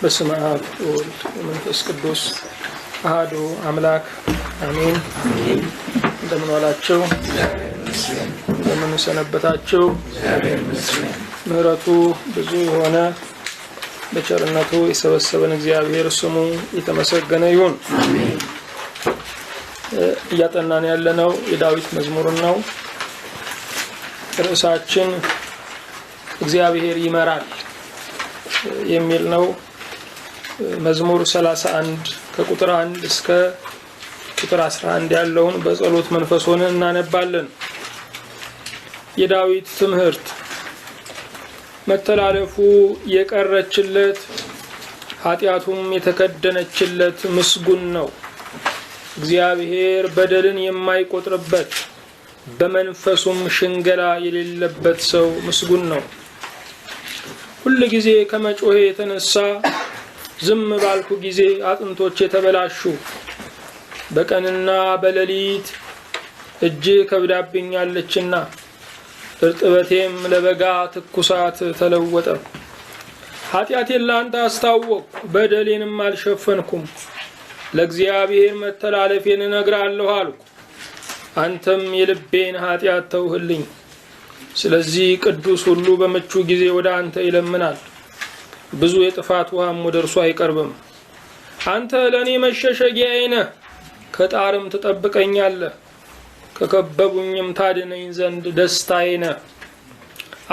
በስመ አብ ወወልድ ወመንፈስ ቅዱስ አሐዱ አምላክ አሜን። እንደምን ዋላችሁ? እንደምን ሰነበታችሁ? ምሕረቱ ብዙ የሆነ በቸርነቱ የሰበሰበን እግዚአብሔር ስሙ የተመሰገነ ይሁን። እያጠናን ያለነው የዳዊት መዝሙር ነው። ርዕሳችን እግዚአብሔር ይመራል የሚል ነው። መዝሙር 31 ከቁጥር 1 እስከ ቁጥር 11 ያለውን በጸሎት መንፈስ ሆነን እናነባለን። የዳዊት ትምህርት መተላለፉ የቀረችለት ኃጢአቱም የተከደነችለት ምስጉን ነው። እግዚአብሔር በደልን የማይቆጥርበት በመንፈሱም ሽንገላ የሌለበት ሰው ምስጉን ነው። ሁሉ ጊዜ ከመጮሄ የተነሳ ዝም ባልኩ ጊዜ አጥንቶቼ ተበላሹ። በቀንና በሌሊት እጅ ከብዳብኛለችና እርጥበቴም ለበጋ ትኩሳት ተለወጠ። ኃጢአቴን ላንተ አስታወቅኩ፣ በደሌንም አልሸፈንኩም። ለእግዚአብሔር መተላለፌን እነግራለሁ አልኩ፣ አንተም የልቤን ኃጢአት ተውህልኝ። ስለዚህ ቅዱስ ሁሉ በምቹ ጊዜ ወደ አንተ ይለምናል፣ ብዙ የጥፋት ውሃም ወደ እርሱ አይቀርብም። አንተ ለእኔ መሸሸጊያዬ ነህ፣ ከጣርም ትጠብቀኛለህ፣ ከከበቡኝም ታድነኝ ዘንድ ደስታዬ ነህ።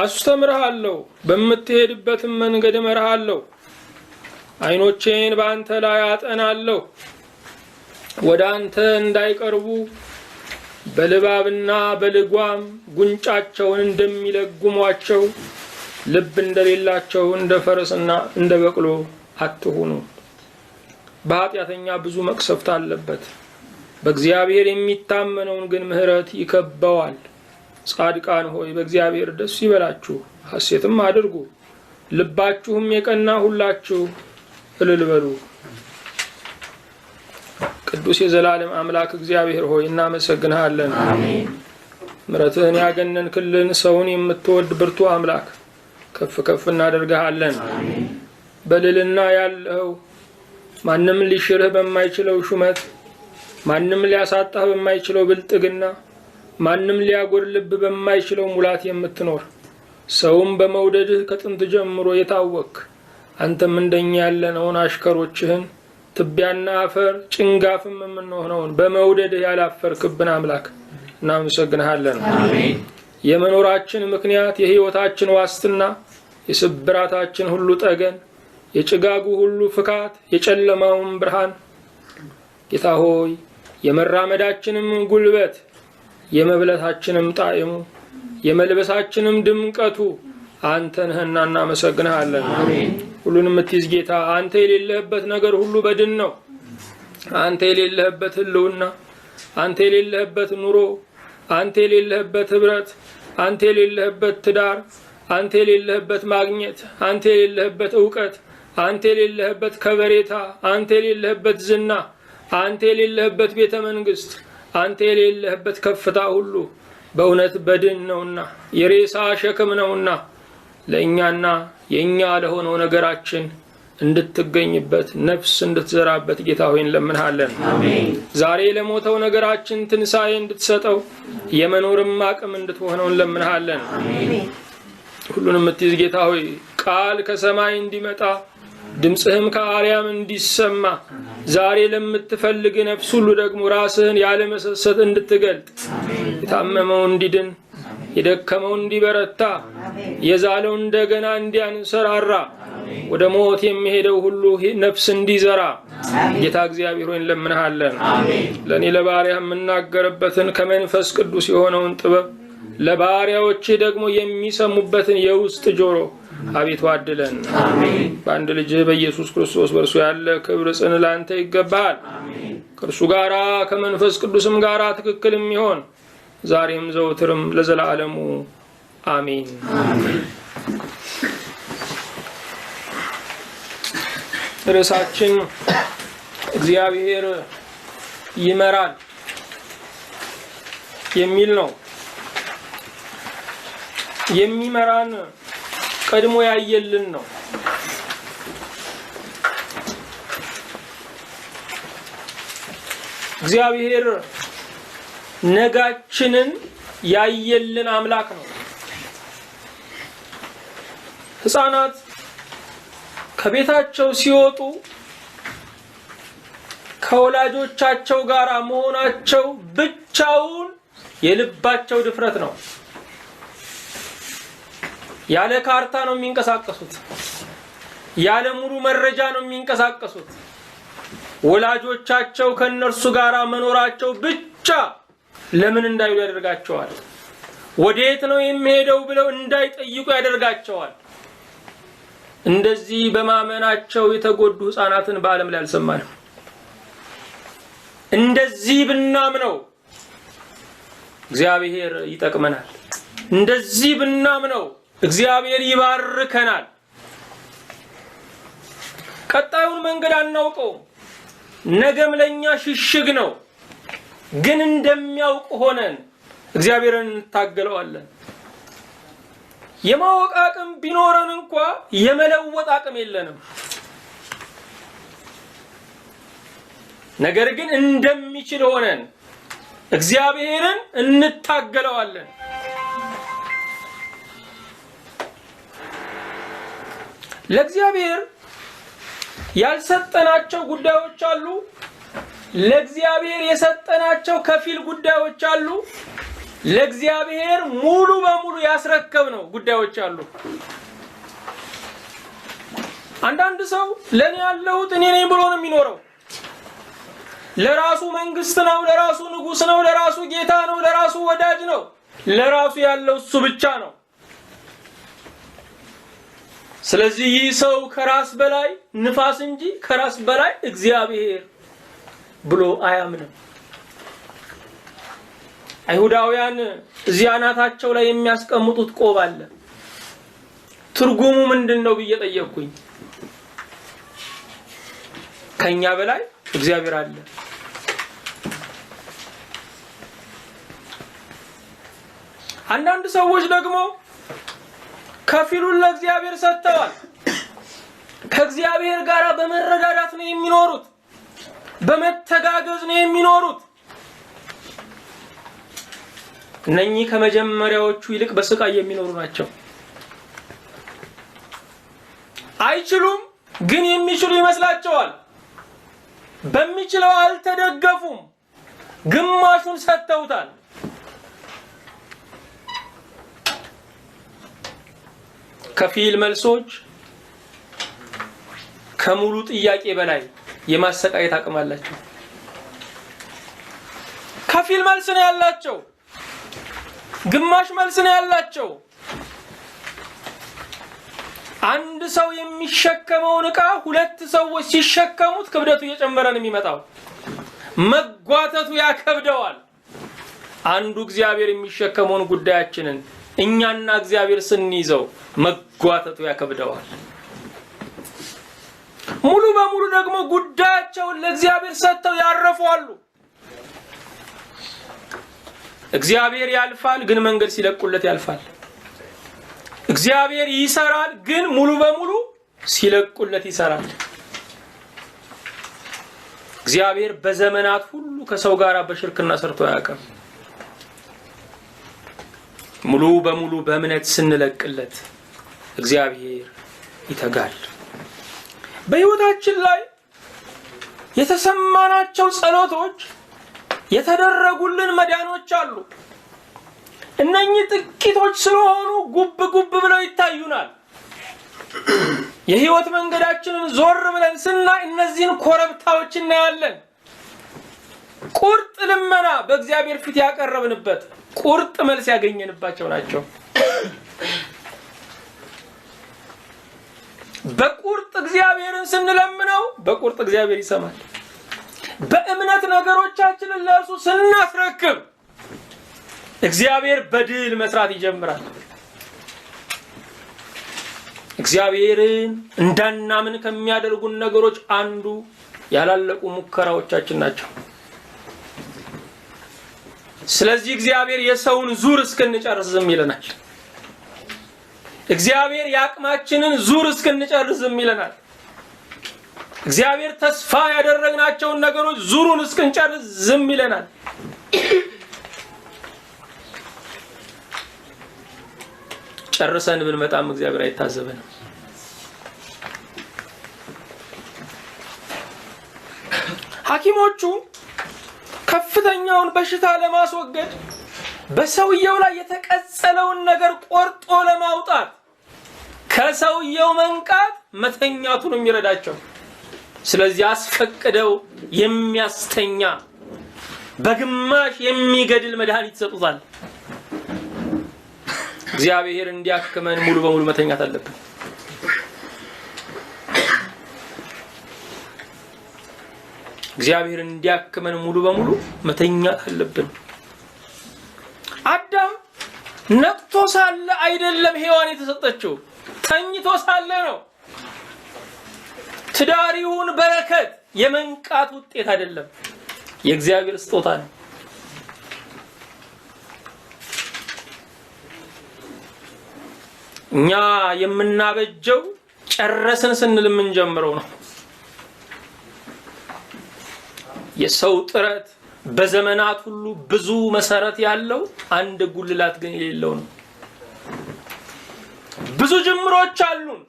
አስተምርሃለሁ፣ በምትሄድበትም መንገድ እመራሃለሁ። ዓይኖቼን በአንተ ላይ አጠናለሁ፣ ወደ አንተ እንዳይቀርቡ በልባብና በልጓም ጉንጫቸውን እንደሚለጉሟቸው ልብ እንደሌላቸው እንደ ፈረስና እንደ በቅሎ አትሁኑ። በኃጢአተኛ ብዙ መቅሰፍት አለበት፣ በእግዚአብሔር የሚታመነውን ግን ምሕረት ይከበዋል። ጻድቃን ሆይ በእግዚአብሔር ደስ ይበላችሁ፣ ሐሴትም አድርጉ፣ ልባችሁም የቀና ሁላችሁ እልል በሉ። ቅዱስ የዘላለም አምላክ እግዚአብሔር ሆይ እናመሰግንሃለን። አሜን። ምሕረትህን ያገነንክልን ሰውን የምትወድ ብርቱ አምላክ ከፍ ከፍ እናደርግሃለን። አሜን። በልልና ያለው ማንም ሊሽርህ በማይችለው ሹመት፣ ማንም ሊያሳጣህ በማይችለው ብልጥግና፣ ማንም ሊያጎድልብህ በማይችለው ሙላት የምትኖር ሰውም በመውደድህ ከጥንት ጀምሮ የታወክ አንተም እንደኛ ያለነውን አሽከሮችህን ትቢያና አፈር ጭንጋፍም የምንሆነውን በመውደድህ ያላፈርክብን አምላክ እናመሰግንሃለን። አሜን። የመኖራችን ምክንያት፣ የሕይወታችን ዋስትና፣ የስብራታችን ሁሉ ጠገን፣ የጭጋጉ ሁሉ ፍካት፣ የጨለማውን ብርሃን ጌታ ሆይ የመራመዳችንም ጉልበት፣ የመብለታችንም ጣዕሙ፣ የመልበሳችንም ድምቀቱ አንተ ነህና እናመሰግንሃለን። አሜን። ሁሉንም የምትይዝ ጌታ አንተ የሌለህበት ነገር ሁሉ በድን ነው። አንተ የሌለህበት ህልውና፣ አንተ የሌለህበት ኑሮ፣ አንተ የሌለህበት ህብረት፣ አንተ የሌለህበት ትዳር፣ አንተ የሌለህበት ማግኘት፣ አንተ የሌለህበት እውቀት፣ አንተ የሌለህበት ከበሬታ፣ አንተ የሌለህበት ዝና፣ አንተ የሌለህበት ቤተ መንግስት፣ አንተ የሌለህበት ከፍታ ሁሉ በእውነት በድን ነውና የሬሳ ሸክም ነውና ለእኛና የእኛ ለሆነው ነገራችን እንድትገኝበት ነፍስ እንድትዘራበት ጌታ ሆይ እንለምንሃለን። አሜን። ዛሬ ለሞተው ነገራችን ትንሣኤ እንድትሰጠው የመኖርም አቅም እንድትሆነው እንለምንሃለን። አሜን። ሁሉንም የምትይዝ ጌታ ሆይ ቃል ከሰማይ እንዲመጣ ድምፅህም ከአርያም እንዲሰማ ዛሬ ለምትፈልግ ነፍስ ሁሉ ደግሞ ራስህን ያለመሰሰት እንድትገልጥ የታመመው እንዲድን፣ የደከመው እንዲበረታ፣ የዛለው እንደገና እንዲያንሰራራ፣ ወደ ሞት የሚሄደው ሁሉ ነፍስ እንዲዘራ ጌታ እግዚአብሔር ሆይ እንለምንሃለን። ለእኔ ለባሪያ የምናገርበትን ከመንፈስ ቅዱስ የሆነውን ጥበብ ለባሪያዎች ደግሞ የሚሰሙበትን የውስጥ ጆሮ አቤቱ አድለን። በአንድ ልጅ በኢየሱስ ክርስቶስ በእርሱ ያለ ክብር ጽን ላንተ ይገባል። ከእርሱ ጋራ ከመንፈስ ቅዱስም ጋራ ትክክል የሚሆን ዛሬም ዘውትርም ለዘላለሙ አሜን። ርዕሳችን እግዚአብሔር ይመራል የሚል ነው። የሚመራን ቀድሞ ያየልን ነው። እግዚአብሔር ነጋችንን ያየልን አምላክ ነው። ሕፃናት ከቤታቸው ሲወጡ ከወላጆቻቸው ጋር መሆናቸው ብቻውን የልባቸው ድፍረት ነው። ያለ ካርታ ነው የሚንቀሳቀሱት። ያለ ሙሉ መረጃ ነው የሚንቀሳቀሱት። ወላጆቻቸው ከነርሱ ጋር መኖራቸው ብቻ ለምን እንዳይሉ ያደርጋቸዋል። ወዴት ነው የሚሄደው ብለው እንዳይጠይቁ ያደርጋቸዋል። እንደዚህ በማመናቸው የተጎዱ ሕፃናትን በዓለም ላይ አልሰማንም። እንደዚህ ብናምነው እግዚአብሔር ይጠቅመናል። እንደዚህ ብናምነው እግዚአብሔር ይባርከናል። ቀጣዩን መንገድ አናውቀው፣ ነገም ለኛ ሽሽግ ነው። ግን እንደሚያውቅ ሆነን እግዚአብሔርን እንታገለዋለን። የማወቅ አቅም ቢኖረን እንኳ የመለወጥ አቅም የለንም። ነገር ግን እንደሚችል ሆነን እግዚአብሔርን እንታገለዋለን። ለእግዚአብሔር ያልሰጠናቸው ጉዳዮች አሉ። ለእግዚአብሔር የሰጠናቸው ከፊል ጉዳዮች አሉ። ለእግዚአብሔር ሙሉ በሙሉ ያስረከብነው ጉዳዮች አሉ። አንዳንድ ሰው ለኔ ያለሁት እኔ ነኝ ብሎ ነው የሚኖረው። ለራሱ መንግስት ነው፣ ለራሱ ንጉስ ነው፣ ለራሱ ጌታ ነው፣ ለራሱ ወዳጅ ነው። ለራሱ ያለው እሱ ብቻ ነው። ስለዚህ ይህ ሰው ከራስ በላይ ንፋስ እንጂ ከራስ በላይ እግዚአብሔር ብሎ አያምንም። አይሁዳውያን እዚያ አናታቸው ላይ የሚያስቀምጡት ቆብ አለ። ትርጉሙ ምንድነው ብዬ ጠየቅኩኝ። ከኛ በላይ እግዚአብሔር አለ። አንዳንድ ሰዎች ደግሞ ከፊሉን ለእግዚአብሔር ሰጥተዋል። ከእግዚአብሔር ጋር በመረዳዳት ነው የሚኖሩት፣ በመተጋገዝ ነው የሚኖሩት። እነኚህ ከመጀመሪያዎቹ ይልቅ በስቃይ የሚኖሩ ናቸው። አይችሉም፣ ግን የሚችሉ ይመስላቸዋል። በሚችለው አልተደገፉም፣ ግማሹን ሰጥተውታል። ከፊል መልሶች ከሙሉ ጥያቄ በላይ የማሰቃየት አቅም አላቸው። ከፊል መልስ ነው ያላቸው፣ ግማሽ መልስ ነው ያላቸው። አንድ ሰው የሚሸከመውን ዕቃ ሁለት ሰዎች ሲሸከሙት ክብደቱ እየጨመረ ነው የሚመጣው፣ መጓተቱ ያከብደዋል። አንዱ እግዚአብሔር የሚሸከመውን ጉዳያችንን እኛና እግዚአብሔር ስንይዘው መጓተቱ ያከብደዋል። ሙሉ በሙሉ ደግሞ ጉዳያቸውን ለእግዚአብሔር ሰጥተው ያረፉአሉ። እግዚአብሔር ያልፋል፣ ግን መንገድ ሲለቁለት ያልፋል። እግዚአብሔር ይሰራል፣ ግን ሙሉ በሙሉ ሲለቁለት ይሰራል። እግዚአብሔር በዘመናት ሁሉ ከሰው ጋር በሽርክና ሰርቶ አያውቅም። ሙሉ በሙሉ በእምነት ስንለቅለት እግዚአብሔር ይተጋል። በሕይወታችን ላይ የተሰማናቸው ጸሎቶች፣ የተደረጉልን መዳኖች አሉ። እነኚህ ጥቂቶች ስለሆኑ ጉብ ጉብ ብለው ይታዩናል። የሕይወት መንገዳችንን ዞር ብለን ስናይ እነዚህን ኮረብታዎች እናያለን። ቁርጥ ልመና በእግዚአብሔር ፊት ያቀረብንበት ቁርጥ መልስ ያገኘንባቸው ናቸው። በቁርጥ እግዚአብሔርን ስንለምነው በቁርጥ እግዚአብሔር ይሰማል። በእምነት ነገሮቻችንን ለእርሱ ስናስረክብ እግዚአብሔር በድል መስራት ይጀምራል። እግዚአብሔርን እንዳናምን ከሚያደርጉን ነገሮች አንዱ ያላለቁ ሙከራዎቻችን ናቸው። ስለዚህ እግዚአብሔር የሰውን ዙር እስክንጨርስ ዝም ይለናል። እግዚአብሔር ያቅማችንን ዙር እስክንጨርስ ዝም ይለናል። እግዚአብሔር ተስፋ ያደረግናቸውን ነገሮች ዙሩን እስክንጨርስ ዝም ይለናል። ጨርሰን ብንመጣም እግዚአብሔር አይታዘበንም። ሐኪሞቹ ከፍተኛውን በሽታ ለማስወገድ በሰውየው ላይ የተቀጸለውን ነገር ቆርጦ ለማውጣት ከሰውየው መንቃት መተኛቱን የሚረዳቸው፣ ስለዚህ አስፈቅደው የሚያስተኛ በግማሽ የሚገድል መድኃኒት ይሰጡታል። እግዚአብሔር እንዲያክመን ሙሉ በሙሉ መተኛት አለብን። እግዚአብሔር እንዲያክመን ሙሉ በሙሉ መተኛት አለብን። አዳም ነቅቶ ሳለ አይደለም ሔዋን የተሰጠችው፣ ተኝቶ ሳለ ነው። ትዳሪውን በረከት የመንቃት ውጤት አይደለም፣ የእግዚአብሔር ስጦታ ነው። እኛ የምናበጀው ጨረስን ስንል የምንጀምረው ነው። የሰው ጥረት በዘመናት ሁሉ ብዙ መሰረት ያለው አንድ ጉልላት ግን የሌለው ነው። ብዙ ጅምሮች አሉን፣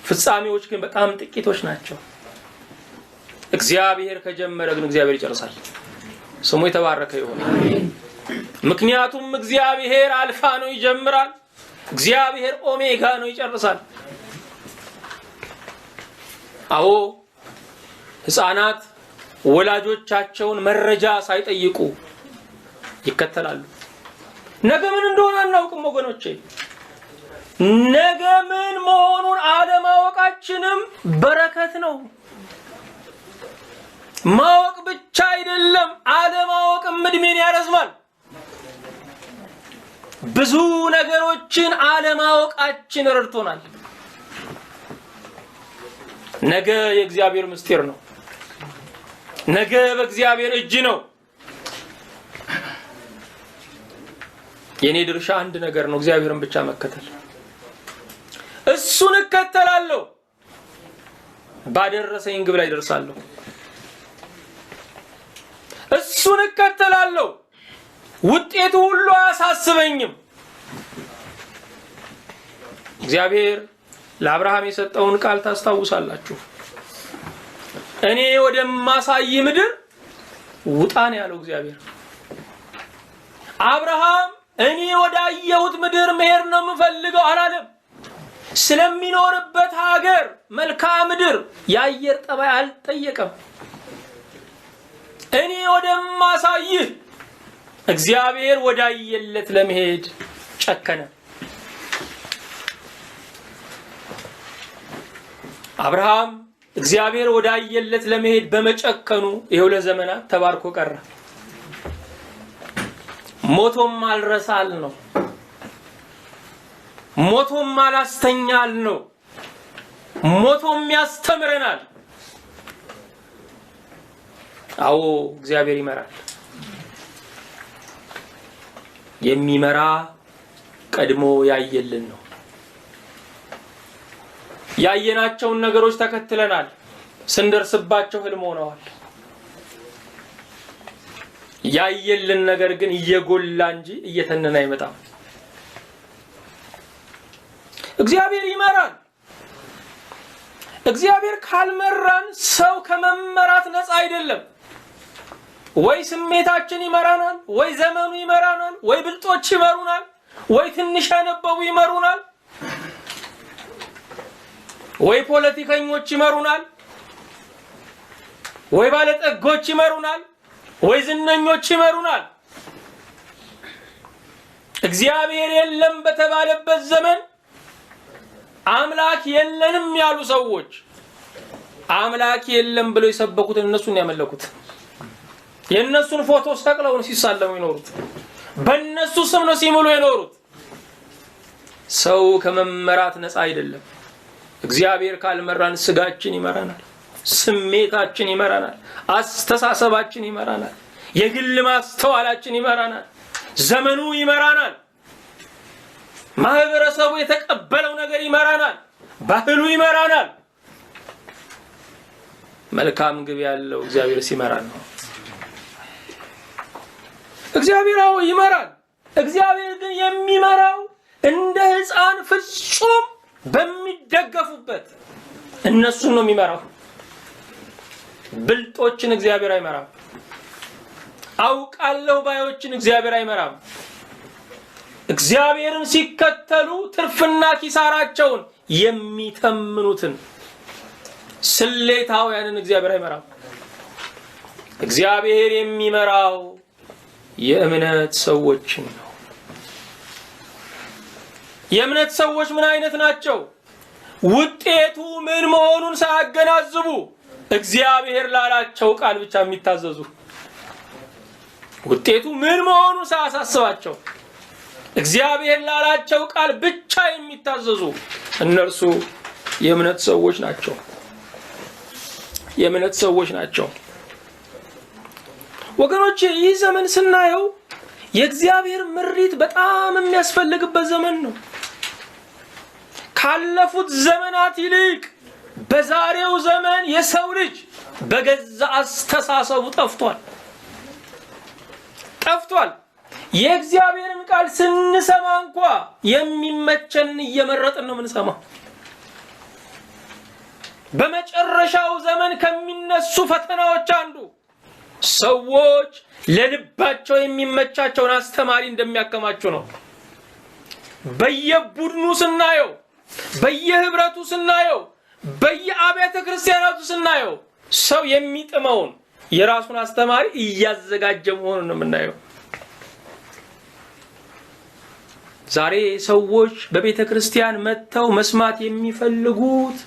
ፍጻሜዎች ግን በጣም ጥቂቶች ናቸው። እግዚአብሔር ከጀመረ ግን እግዚአብሔር ይጨርሳል። ስሙ የተባረከ ይሁን። ምክንያቱም እግዚአብሔር አልፋ ነው ይጀምራል፣ እግዚአብሔር ኦሜጋ ነው ይጨርሳል። አዎ ሕፃናት ወላጆቻቸውን መረጃ ሳይጠይቁ ይከተላሉ። ነገ ምን እንደሆነ አናውቅም ወገኖቼ። ነገ ምን መሆኑን አለማወቃችንም በረከት ነው። ማወቅ ብቻ አይደለም፣ አለማወቅም እድሜን ያረዝማል። ብዙ ነገሮችን አለማወቃችን ረድቶናል። ነገ የእግዚአብሔር ምስጢር ነው። ነገ በእግዚአብሔር እጅ ነው። የኔ ድርሻ አንድ ነገር ነው፣ እግዚአብሔርን ብቻ መከተል። እሱን እከተላለሁ፣ ባደረሰኝ ግብ ላይ ደርሳለሁ። እሱን እከተላለሁ፣ ውጤቱ ሁሉ አያሳስበኝም። እግዚአብሔር ለአብርሃም የሰጠውን ቃል ታስታውሳላችሁ። እኔ ወደማሳይ ምድር ውጣ ነው ያለው እግዚአብሔር። አብርሃም እኔ ወዳየሁት ምድር መሄድ ነው የምፈልገው አላለም። ስለሚኖርበት ሀገር መልክዓ ምድር የአየር ጠባይ አልጠየቀም። እኔ ወደማሳይህ እግዚአብሔር ወዳየለት ለመሄድ ጨከነ። አብርሃም እግዚአብሔር ወዳየለት ለመሄድ በመጨከኑ ይሄው ለዘመናት ተባርኮ ቀረ። ሞቶም አልረሳል ነው፣ ሞቶም አላስተኛል ነው፣ ሞቶም ያስተምረናል። አዎ እግዚአብሔር ይመራል። የሚመራ ቀድሞ ያየልን ነው። ያየናቸውን ነገሮች ተከትለናል፣ ስንደርስባቸው ህልም ሆነዋል። ያየልን ነገር ግን እየጎላ እንጂ እየተነነ አይመጣም። እግዚአብሔር ይመራል። እግዚአብሔር ካልመራን ሰው ከመመራት ነፃ አይደለም። ወይ ስሜታችን ይመራናል፣ ወይ ዘመኑ ይመራናል፣ ወይ ብልጦች ይመሩናል፣ ወይ ትንሽ ያነበቡ ይመሩናል፣ ወይ ፖለቲከኞች ይመሩናል፣ ወይ ባለጠጎች ይመሩናል፣ ወይ ዝነኞች ይመሩናል። እግዚአብሔር የለም በተባለበት ዘመን አምላክ የለንም ያሉ ሰዎች አምላክ የለም ብለው የሰበኩትን እነሱን ያመለኩት፣ የነሱን ፎቶ ሰቅለው ሲሳለሙ ይኖሩት፣ በእነሱ ስም ነው ሲምሉ ይኖሩት። ሰው ከመመራት ነፃ አይደለም። እግዚአብሔር ካልመራን ስጋችን ይመራናል፣ ስሜታችን ይመራናል፣ አስተሳሰባችን ይመራናል፣ የግል ማስተዋላችን ይመራናል፣ ዘመኑ ይመራናል፣ ማህበረሰቡ የተቀበለው ነገር ይመራናል፣ ባህሉ ይመራናል። መልካም ግብ ያለው እግዚአብሔር ሲመራን ነው። እግዚአብሔር ይመራል። እግዚአብሔር ግን የሚመራው እንደ ሕፃን ፍጹም በሚደገፉበት እነሱን ነው የሚመራው። ብልጦችን እግዚአብሔር አይመራም። አውቃለሁ ባዮችን እግዚአብሔር አይመራም። እግዚአብሔርን ሲከተሉ ትርፍና ኪሳራቸውን የሚተምኑትን ስሌታውያንን እግዚአብሔር አይመራም። እግዚአብሔር የሚመራው የእምነት ሰዎችን ነው። የእምነት ሰዎች ምን አይነት ናቸው? ውጤቱ ምን መሆኑን ሳያገናዝቡ እግዚአብሔር ላላቸው ቃል ብቻ የሚታዘዙ፣ ውጤቱ ምን መሆኑን ሳያሳስባቸው እግዚአብሔር ላላቸው ቃል ብቻ የሚታዘዙ እነርሱ የእምነት ሰዎች ናቸው። የእምነት ሰዎች ናቸው። ወገኖቼ ይህ ዘመን ስናየው የእግዚአብሔር ምሪት በጣም የሚያስፈልግበት ዘመን ነው። ካለፉት ዘመናት ይልቅ በዛሬው ዘመን የሰው ልጅ በገዛ አስተሳሰቡ ጠፍቷል። የእግዚአብሔርን ቃል ስንሰማ እንኳ የሚመቸንን እየመረጥን ነው የምንሰማው። በመጨረሻው ዘመን ከሚነሱ ፈተናዎች አንዱ ሰዎች ለልባቸው የሚመቻቸውን አስተማሪ እንደሚያከማቹ ነው። በየቡድኑ ስናየው፣ በየህብረቱ ስናየው፣ በየአብያተ ክርስቲያናቱ ስናየው ሰው የሚጥመውን የራሱን አስተማሪ እያዘጋጀ መሆኑን ነው የምናየው። ዛሬ ሰዎች በቤተ ክርስቲያን መጥተው መስማት የሚፈልጉት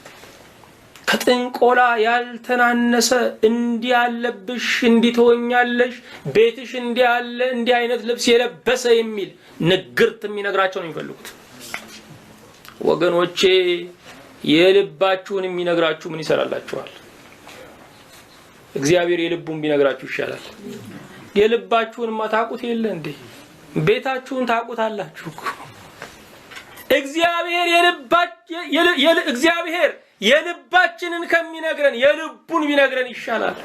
ከጥንቆላ ያልተናነሰ እንዲህ ያለብሽ፣ እንዲህ ትሆኛለሽ፣ ቤትሽ እንዲህ ያለ፣ እንዲህ አይነት ልብስ የለበሰ የሚል ንግርት የሚነግራቸው ነው የሚፈልጉት። ወገኖቼ የልባችሁን የሚነግራችሁ ምን ይሰራላችኋል? እግዚአብሔር የልቡን ቢነግራችሁ ይሻላል። የልባችሁን ማታቁት የለ እንዴ? ቤታችሁን ታቁታላችሁ እኮ። እግዚአብሔር የልባችንን ከሚነግረን የልቡን ቢነግረን ይሻላል።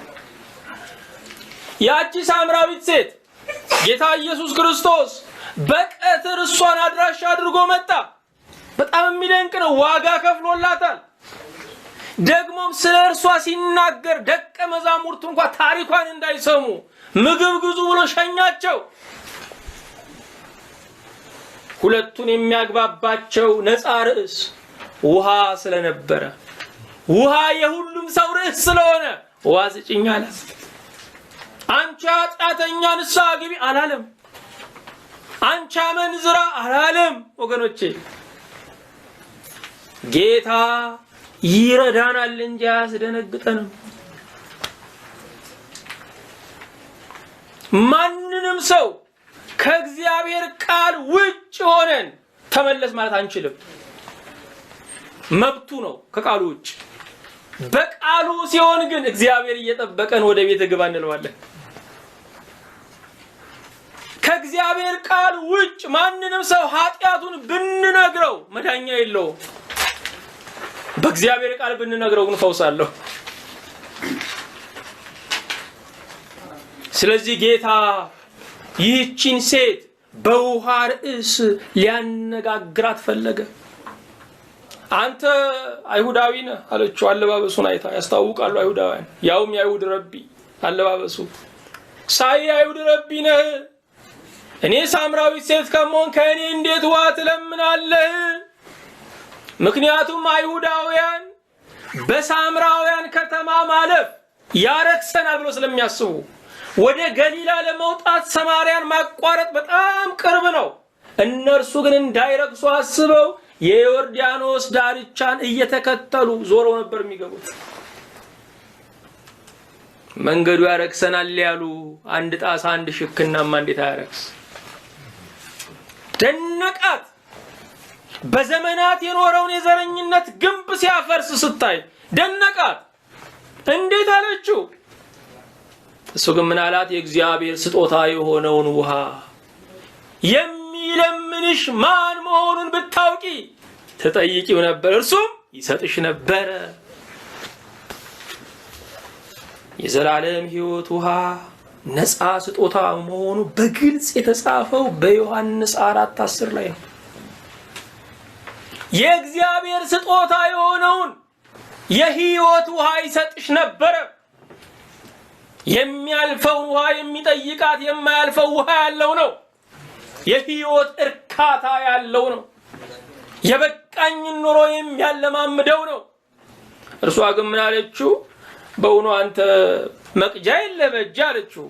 ያቺ ሳምራዊት ሴት ጌታ ኢየሱስ ክርስቶስ በቀትር እሷን አድራሻ አድርጎ መጣ። በጣም የሚደንቅ ነው። ዋጋ ከፍሎላታል። ደግሞም ስለ እርሷ ሲናገር ደቀ መዛሙርቱ እንኳን ታሪኳን እንዳይሰሙ ምግብ ግዙ ብሎ ሸኛቸው። ሁለቱን የሚያግባባቸው ነፃ ርዕስ ውሃ ስለነበረ፣ ውሃ የሁሉም ሰው ርዕስ ስለሆነ ውሃ ስጭኝ አላት። አንቺ ኃጢአተኛ ንስሐ ግቢ አላለም። አንቺ አመንዝራ አላለም። ወገኖቼ ጌታ ይረዳናል እንጂ አያስደነግጠንም። ማንንም ሰው ከእግዚአብሔር ቃል ውጭ ሆነን ተመለስ ማለት አንችልም። መብቱ ነው ከቃሉ ውጭ። በቃሉ ሲሆን ግን እግዚአብሔር እየጠበቀን ወደ ቤት ግባ እንለዋለን። ከእግዚአብሔር ቃል ውጭ ማንንም ሰው ኃጢአቱን ብንነግረው መዳኛ የለውም። በእግዚአብሔር ቃል ብንነግረው ግን ፈውስ አለው። ስለዚህ ጌታ ይህችን ሴት በውሃ ርዕስ ሊያነጋግራት ፈለገ። አንተ አይሁዳዊ ነህ አለችው። አለባበሱን አይታ ያስታውቃሉ አይሁዳውያን፣ ያውም የአይሁድ ረቢ አለባበሱ። ሳይ አይሁድ ረቢ ነህ፣ እኔ ሳምራዊት ሴት ከመሆን ከእኔ እንዴት ውሃ ትለምናለህ? ምክንያቱም አይሁዳውያን በሳምራውያን ከተማ ማለፍ ያረክሰናል ብሎ ስለሚያስቡ ወደ ገሊላ ለመውጣት ሰማርያን ማቋረጥ በጣም ቅርብ ነው። እነርሱ ግን እንዳይረክሱ አስበው የዮርዳኖስ ዳርቻን እየተከተሉ ዞረው ነበር የሚገቡት። መንገዱ ያረክሰናል ያሉ አንድ ጣሳ አንድ ሽክናማ እንዴት አያረክስ? ደነቃት። በዘመናት የኖረውን የዘረኝነት ግንብ ሲያፈርስ ስታይ ደነቃት። እንዴት አለችው? እሱ ግን ምን አላት? የእግዚአብሔር ስጦታ የሆነውን ውሃ የሚለምንሽ ማን መሆኑን ብታውቂ ትጠይቂው ነበር፣ እርሱም ይሰጥሽ ነበር። የዘላለም ሕይወት ውሃ ነፃ ስጦታ መሆኑ በግልጽ የተጻፈው በዮሐንስ 4:10 ላይ ነው። የእግዚአብሔር ስጦታ የሆነውን የሕይወት ውሃ ይሰጥሽ ነበረ። የሚያልፈው ውሃ የሚጠይቃት የማያልፈው ውሃ ያለው ነው። የሕይወት እርካታ ያለው ነው። የበቃኝን ኑሮ የሚያለማምደው ነው። እርሷ ግን ምን አለችው? በእውኑ አንተ መቅጃ የለበጅ አለችው።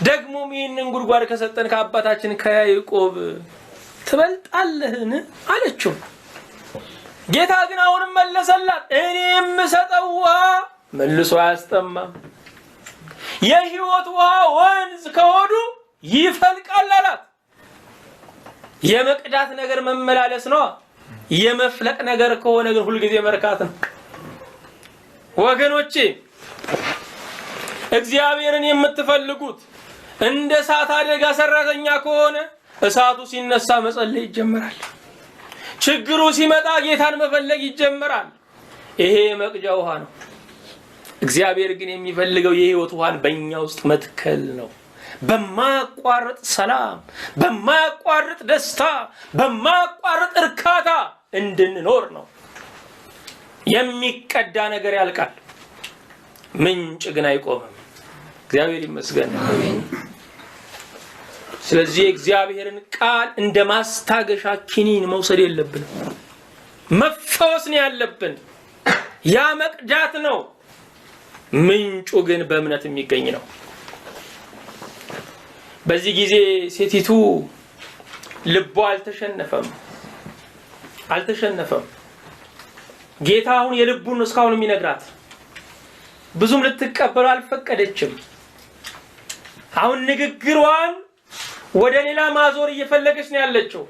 ደግሞም ይህንን ጉድጓድ ከሰጠን ከአባታችን ከያዕቆብ ትበልጣለህን አለችው። ጌታ ግን አሁንም መለሰላት፣ እኔ የምሰጠው ውሃ መልሶ አያስጠማም፣ የሕይወት ውሃ ወንዝ ከሆዱ ይፈልቃል አላት። የመቅዳት ነገር መመላለስ ነው። የመፍለቅ ነገር ከሆነ ግን ሁልጊዜ መርካት ነው። ወገኖቼ እግዚአብሔርን የምትፈልጉት እንደ እሳት አደጋ ሰራተኛ ከሆነ እሳቱ ሲነሳ መጸለይ ይጀምራል። ችግሩ ሲመጣ ጌታን መፈለግ ይጀምራል። ይሄ መቅጃ ውሃ ነው። እግዚአብሔር ግን የሚፈልገው የሕይወት ውሃን በእኛ ውስጥ መትከል ነው። በማያቋርጥ ሰላም፣ በማያቋርጥ ደስታ፣ በማያቋርጥ እርካታ እንድንኖር ነው። የሚቀዳ ነገር ያልቃል፣ ምንጭ ግን አይቆምም። እግዚአብሔር ይመስገን። ስለዚህ እግዚአብሔርን ቃል እንደ ማስታገሻ ኪኒን መውሰድ የለብንም። መፈወስ ነው ያለብን። ያ መቅዳት ነው። ምንጩ ግን በእምነት የሚገኝ ነው። በዚህ ጊዜ ሴቲቱ ልቧ አልተሸነፈም። ጌታ አሁን የልቡን እስካሁን የሚነግራት ብዙም ልትቀበሉ አልፈቀደችም። አሁን ንግግሯን ወደ ሌላ ማዞር እየፈለገች ነው ያለችው።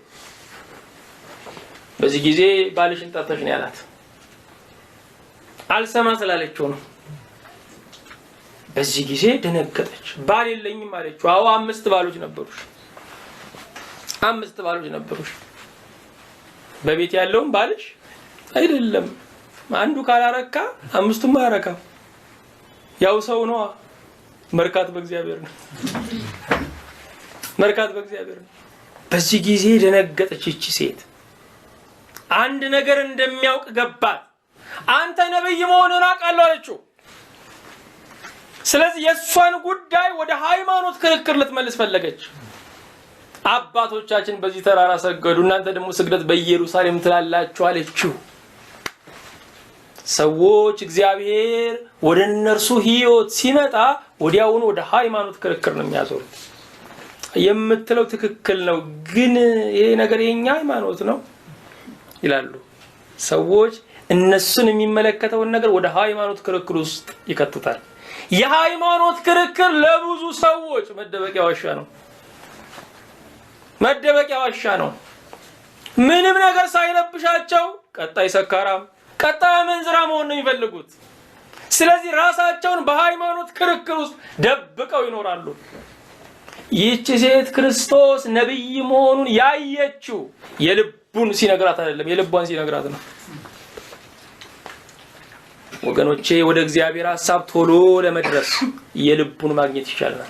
በዚህ ጊዜ ባልሽን ጠርተሽ ነው ያላት። አልሰማ ስላለችው ነው። በዚህ ጊዜ ደነገጠች። ባል የለኝም አለችው። አዎ 5 ባሎች ነበሩሽ። በቤት ያለውን ባልሽ አይደለም። አንዱ ካላረካ 5ቱም አያረካም። ያው ሰው ነው። መርካት በእግዚአብሔር ነው። በዚህ ጊዜ ደነገጠች እቺ ሴት። አንድ ነገር እንደሚያውቅ ገባት። አንተ ነብይ መሆንህን አውቃለሁ አለችው። ስለዚህ የሷን ጉዳይ ወደ ሃይማኖት ክርክር ልትመልስ ፈለገች። አባቶቻችን በዚህ ተራራ ሰገዱ፣ እናንተ ደግሞ ስግደት በኢየሩሳሌም ትላላችሁ አለችው። ሰዎች እግዚአብሔር ወደ እነርሱ ሕይወት ሲመጣ ወዲያውኑ ወደ ሃይማኖት ክርክር ነው የሚያዞሩት። የምትለው ትክክል ነው፣ ግን ይሄ ነገር የኛ ሃይማኖት ነው ይላሉ። ሰዎች እነሱን የሚመለከተውን ነገር ወደ ሃይማኖት ክርክር ውስጥ ይከቱታል። የሃይማኖት ክርክር ለብዙ ሰዎች መደበቂያ ዋሻ ነው። ምንም ነገር ሳይለብሻቸው ቀጣይ ሰካራም፣ ቀጣይ አመንዝራ መሆን ነው የሚፈልጉት። ስለዚህ ራሳቸውን በሃይማኖት ክርክር ውስጥ ደብቀው ይኖራሉ። ይህች ሴት ክርስቶስ ነብይ መሆኑን ያየችው የልቡን ሲነግራት አይደለም፣ የልቧን ሲነግራት ነው። ወገኖቼ ወደ እግዚአብሔር ሐሳብ ቶሎ ለመድረስ የልቡን ማግኘት ይቻላል።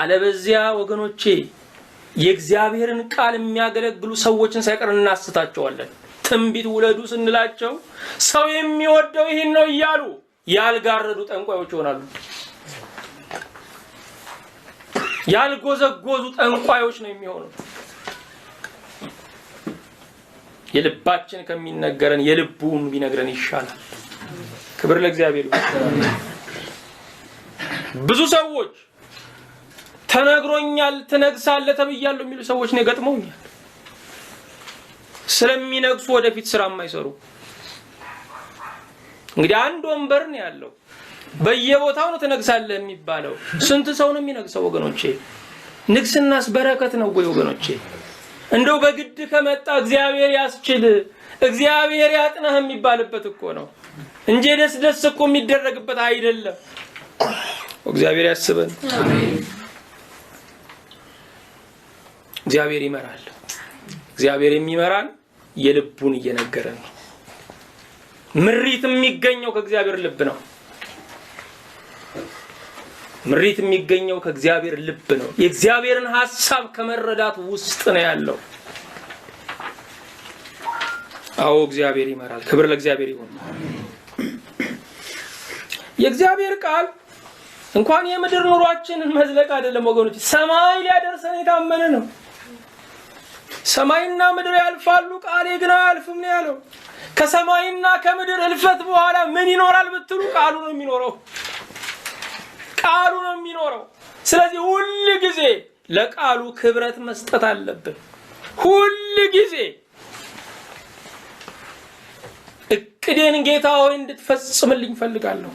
አለበዚያ ወገኖቼ የእግዚአብሔርን ቃል የሚያገለግሉ ሰዎችን ሳይቀር እናስታቸዋለን። ትንቢት ውለዱ ስንላቸው ሰው የሚወደው ይህን ነው እያሉ ያልጋረዱ ጠንቋዮች ይሆናሉ። ያልጎዘጎዙ ጠንቋዮች ነው የሚሆኑት። የልባችን ከሚነገረን የልቡን ቢነግረን ይሻላል። ክብር ለእግዚአብሔር ይሁን። ብዙ ሰዎች ተነግሮኛል ትነግሳለህ ተብያለሁ የሚሉ ሰዎች ነው ገጥመውኛል። ስለሚነግሱ ወደፊት ስራ የማይሰሩ እንግዲህ አንድ ወንበር ነው ያለው፣ በየቦታው ነው ትነግሳለህ የሚባለው። ስንት ሰው ነው የሚነግሰው ወገኖቼ? ንግስናስ በረከት ነው ወይ ወገኖቼ? እንደው በግድ ከመጣ እግዚአብሔር ያስችል እግዚአብሔር ያጥናህ የሚባልበት እኮ ነው እንጂ ደስ እኮ የሚደረግበት አይደለም። እግዚአብሔር ያስበን። አሜን። እግዚአብሔር ይመራል። እግዚአብሔር የሚመራን የልቡን እየነገረን ነው። ምሪት የሚገኘው ከእግዚአብሔር ልብ ነው። ምሪት የሚገኘው ከእግዚአብሔር ልብ ነው። የእግዚአብሔርን ሐሳብ ከመረዳት ውስጥ ነው ያለው። አዎ እግዚአብሔር ይመራል። ክብር ለእግዚአብሔር ይሁን። የእግዚአብሔር ቃል እንኳን የምድር ኑሯችንን መዝለቅ አይደለም ወገኖች፣ ሰማይ ሊያደርሰን የታመነ ነው። ሰማይና ምድር ያልፋሉ፣ ቃሌ ግን አያልፍም ነው ያለው። ከሰማይና ከምድር እልፈት በኋላ ምን ይኖራል ብትሉ ቃሉ ነው የሚኖረው። ቃሉ ነው የሚኖረው። ስለዚህ ሁሉ ጊዜ ለቃሉ ክብረት መስጠት አለብን። ሁሉ ጊዜ እቅዴን ጌታ ሆይ እንድትፈጽምልኝ ፈልጋለሁ፣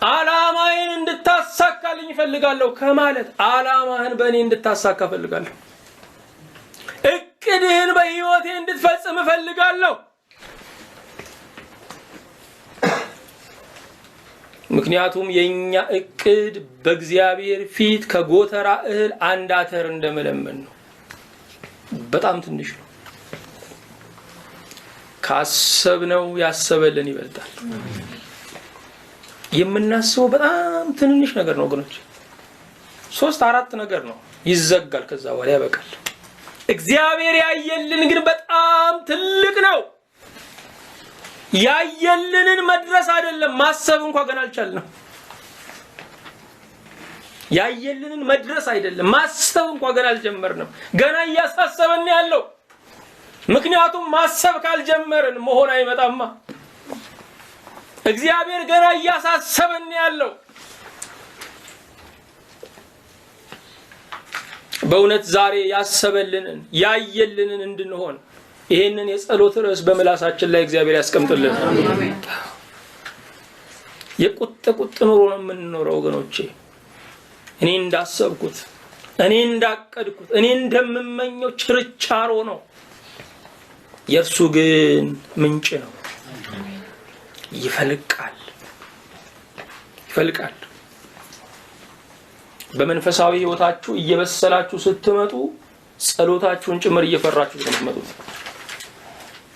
ዓላማዬን እንድታሳካልኝ ፈልጋለሁ ከማለት ዓላማህን በእኔ እንድታሳካ ፈልጋለሁ፣ እቅድህን በሕይወቴ እንድትፈጽም ፈልጋለሁ። ምክንያቱም የኛ እቅድ በእግዚአብሔር ፊት ከጎተራ እህል አንድ አተር እንደመለመን ነው። በጣም ትንሽ ነው። ካሰብነው ያሰበልን ይበልጣል። የምናስበው በጣም ትንሽ ነገር ነው ወገኖች፣ 3-4 ነገር ነው፣ ይዘጋል፣ ከዛ በኋላ ያበቃል። እግዚአብሔር ያየልን ግን በጣም ትልቅ ነው። ያየልንን መድረስ አይደለም ማሰብ እንኳን ገና አልቻልንም። ያየልንን መድረስ አይደለም ማሰብ እንኳን ገና አልጀመርንም። ገና እያሳሰበን ያለው። ምክንያቱም ማሰብ ካልጀመርን መሆን አይመጣማ። እግዚአብሔር ገና እያሳሰበን ያለው። በእውነት ዛሬ ያሰበልንን ያየልንን እንድንሆን ይሄንን የጸሎት ርዕስ በመላሳችን ላይ እግዚአብሔር ያስቀምጥልን። የቁጥ ኑሮ ነው የምንኖረው ወገኖቼ። እኔ እንዳሰብኩት፣ እኔ እንዳቀድኩት፣ እኔ እንደምመኘው ችርቻሮ ነው። የእርሱ ግን ምንጭ ነው። ይፈልቃል። በመንፈሳዊ ህይወታችሁ እየበሰላችሁ ስትመጡ ጸሎታችሁን ጭምር እየፈራችሁ ስትመጡት።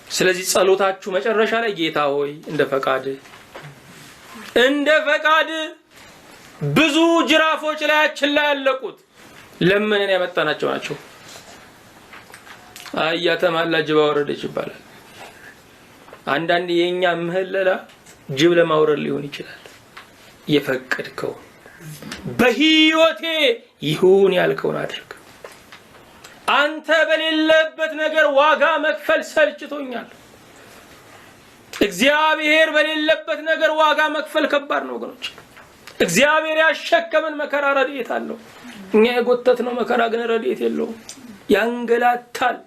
ስለዚህ ጸሎታችሁ መጨረሻ ላይ ጌታ ሆይ እንደ ፈቃድ ብዙ ጅራፎች ላያችን ላይ ያለቁት ለምንን ያመጣናቸው ናቸው። አያ ተማላ ጅብ አወረደች ይባላል። አንዳንድ የኛ ምህለላ ጅብ ለማውረድ ሊሆን ይችላል። የፈቀድከው በህይወቴ ይሁን ያልከውን አድርግ። አንተ በሌለበት ነገር ዋጋ መክፈል ሰልችቶኛል። እግዚአብሔር በሌለበት ነገር ዋጋ መክፈል ከባድ ነው ወገኖች። እግዚአብሔር ያሸከመን መከራ ረድኤት አለው። እኛ የጎተትነው መከራ ግን ረድኤት የለውም። ያንገላታል፣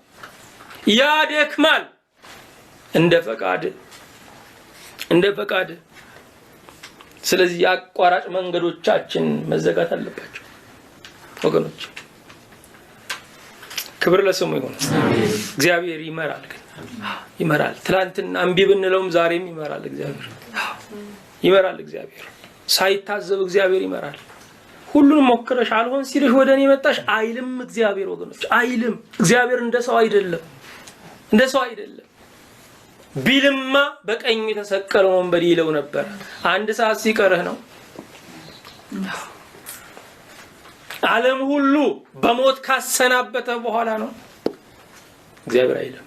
ያደክማል። እንደ ፈቃድ ስለዚህ የአቋራጭ መንገዶቻችን መዘጋት አለባቸው ወገኖች። ክብር ለስሙ ይሁን። እግዚአብሔር ይመራል፣ ግን ይመራል። ትላንትና እምቢ ብንለውም ዛሬም ይመራል። እግዚአብሔር ሳይታዘብ እግዚአብሔር ይመራል። ሁሉንም ሞክረሽ አልሆን ሲልሽ ወደኔ መጣሽ አይልም እግዚአብሔር ወገኖች፣ አይልም። እግዚአብሔር እንደ ሰው አይደለም። ቢልማ በቀኙ የተሰቀለው ወንበዴ ይለው ነበር። አንድ ሰዓት ሲቀርህ ነው። ዓለም ሁሉ በሞት ካሰናበተ በኋላ ነው። እግዚአብሔር አይልም።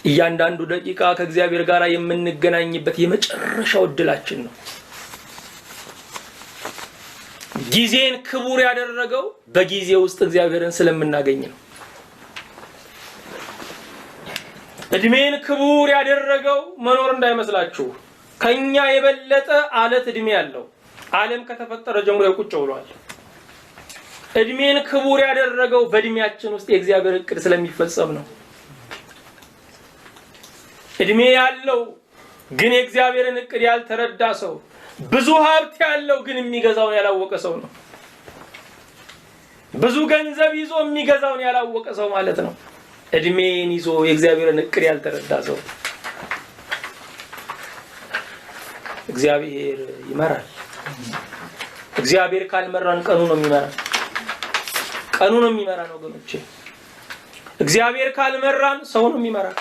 እያንዳንዱ ደቂቃ ከእግዚአብሔር ጋር የምንገናኝበት የመጨረሻው እድላችን ነው። ጊዜን ክቡር ያደረገው በጊዜ ውስጥ እግዚአብሔርን ስለምናገኝ ነው። እድሜን ክቡር ያደረገው መኖር እንዳይመስላችሁ ከኛ የበለጠ አለት እድሜ ያለው ዓለም ከተፈጠረ ጀምሮ ቁጭ ብሏል። እድሜን ክቡር ያደረገው በእድሜያችን ውስጥ የእግዚአብሔር እቅድ ስለሚፈጸም ነው። እድሜ ያለው ግን የእግዚአብሔርን እቅድ ያልተረዳ ሰው፣ ብዙ ሀብት ያለው ግን የሚገዛውን ያላወቀ ሰው ነው። ብዙ ገንዘብ ይዞ የሚገዛውን ያላወቀ ሰው ማለት ነው። እድሜን ይዞ የእግዚአብሔርን እቅድ ያልተረዳ ሰው። እግዚአብሔር ይመራል። እግዚአብሔር ካልመራን ቀኑ ነው የሚመራን ወገኖቼ። እግዚአብሔር ካልመራን ሰው ነው የሚመራን።